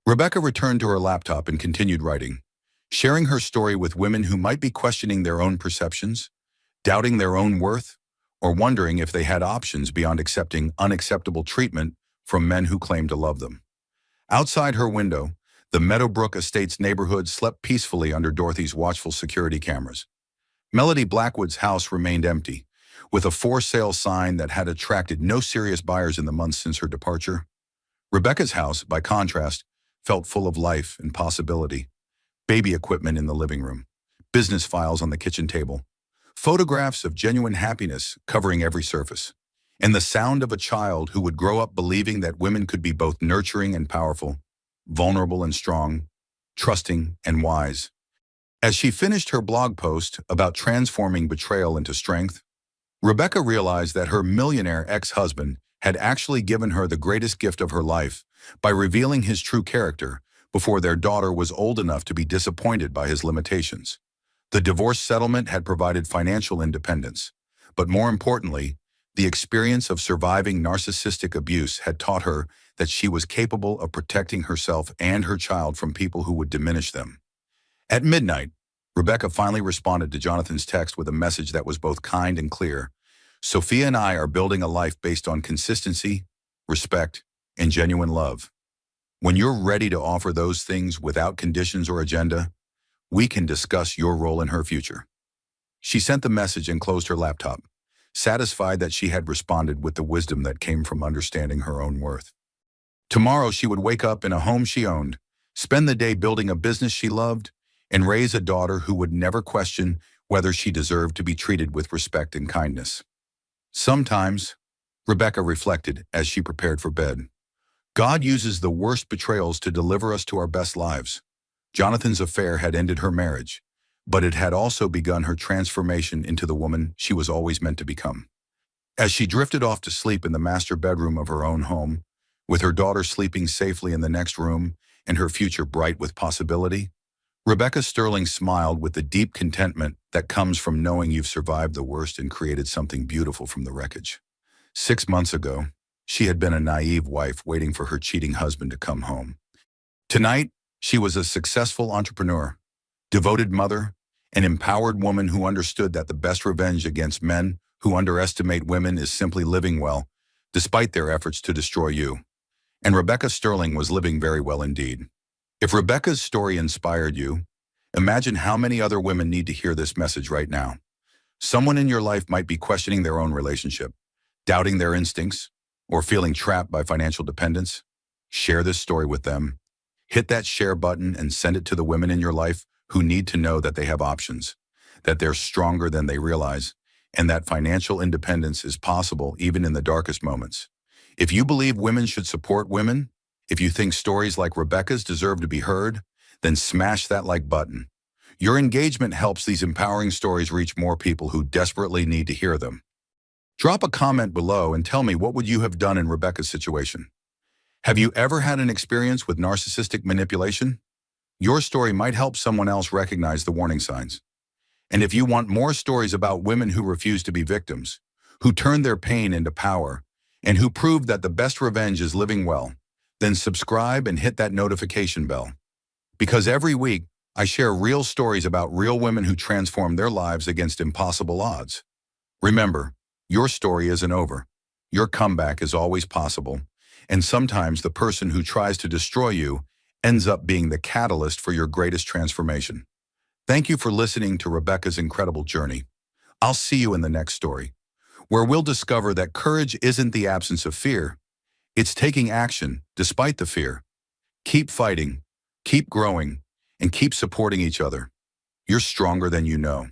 Rebecca returned to her laptop and continued writing, sharing her story with women who might be questioning their own perceptions, doubting their own worth, or wondering if they had options beyond accepting unacceptable treatment from men who claim to love them. Outside her window, The Meadowbrook Estates neighborhood slept peacefully under Dorothy's watchful security cameras. Melody Blackwood's house remained empty, with a for-sale sign that had attracted no serious buyers in the months since her departure. Rebecca's house, by contrast, felt full of life and possibility. Baby equipment in the living room, business files on the kitchen table, photographs of genuine happiness covering every surface, and the sound of a child who would grow up believing that women could be both nurturing and powerful, vulnerable and strong, trusting and wise. As she finished her blog post about transforming betrayal into strength, Rebecca realized that her millionaire ex-husband had actually given her the greatest gift of her life by revealing his true character before their daughter was old enough to be disappointed by his limitations. The divorce settlement had provided financial independence, but more importantly, the experience of surviving narcissistic abuse had taught her that she was capable of protecting herself and her child from people who would diminish them. At midnight, Rebecca finally responded to Jonathan's text with a message that was both kind and clear. Sophia and I are building a life based on consistency, respect, and genuine love. When you're ready to offer those things without conditions or agenda, we can discuss your role in her future. She sent the message and closed her laptop, satisfied that she had responded with the wisdom that came from understanding her own worth. Tomorrow she would wake up in a home she owned, spend the day building a business she loved, and raise a daughter who would never question whether she deserved to be treated with respect and kindness. Sometimes, Rebecca reflected as she prepared for bed, God uses the worst betrayals to deliver us to our best lives. Jonathan's affair had ended her marriage, but it had also begun her transformation into the woman she was always meant to become. As she drifted off to sleep in the master bedroom of her own home, with her daughter sleeping safely in the next room and her future bright with possibility, Rebecca Sterling smiled with the deep contentment that comes from knowing you've survived the worst and created something beautiful from the wreckage. 6 months ago, she had been a naive wife waiting for her cheating husband to come home. Tonight, she was a successful entrepreneur, devoted mother, an empowered woman who understood that the best revenge against men who underestimate women is simply living well, despite their efforts to destroy you. And Rebecca Sterling was living very well indeed. If Rebecca's story inspired you, imagine how many other women need to hear this message right now. Someone in your life might be questioning their own relationship, doubting their instincts, or feeling trapped by financial dependence. Share this story with them. Hit that share button and send it to the women in your life who need to know that they have options, that they're stronger than they realize, and that financial independence is possible even in the darkest moments. If you believe women should support women, if you think stories like Rebecca's deserve to be heard, then smash that like button. Your engagement helps these empowering stories reach more people who desperately need to hear them. Drop a comment below and tell me what would you have done in Rebecca's situation. Have you ever had an experience with narcissistic manipulation? Your story might help someone else recognize the warning signs. And if you want more stories about women who refuse to be victims, who turn their pain into power, and who prove that the best revenge is living well, then subscribe and hit that notification bell. Because every week, I share real stories about real women who transform their lives against impossible odds. Remember, your story isn't over. Your comeback is always possible, and sometimes the person who tries to destroy you ends up being the catalyst for your greatest transformation. Thank you for listening to Rebecca's incredible journey. I'll see you in the next story, where we'll discover that courage isn't the absence of fear. It's taking action despite the fear. Keep fighting, keep growing, and keep supporting each other. You're stronger than you know.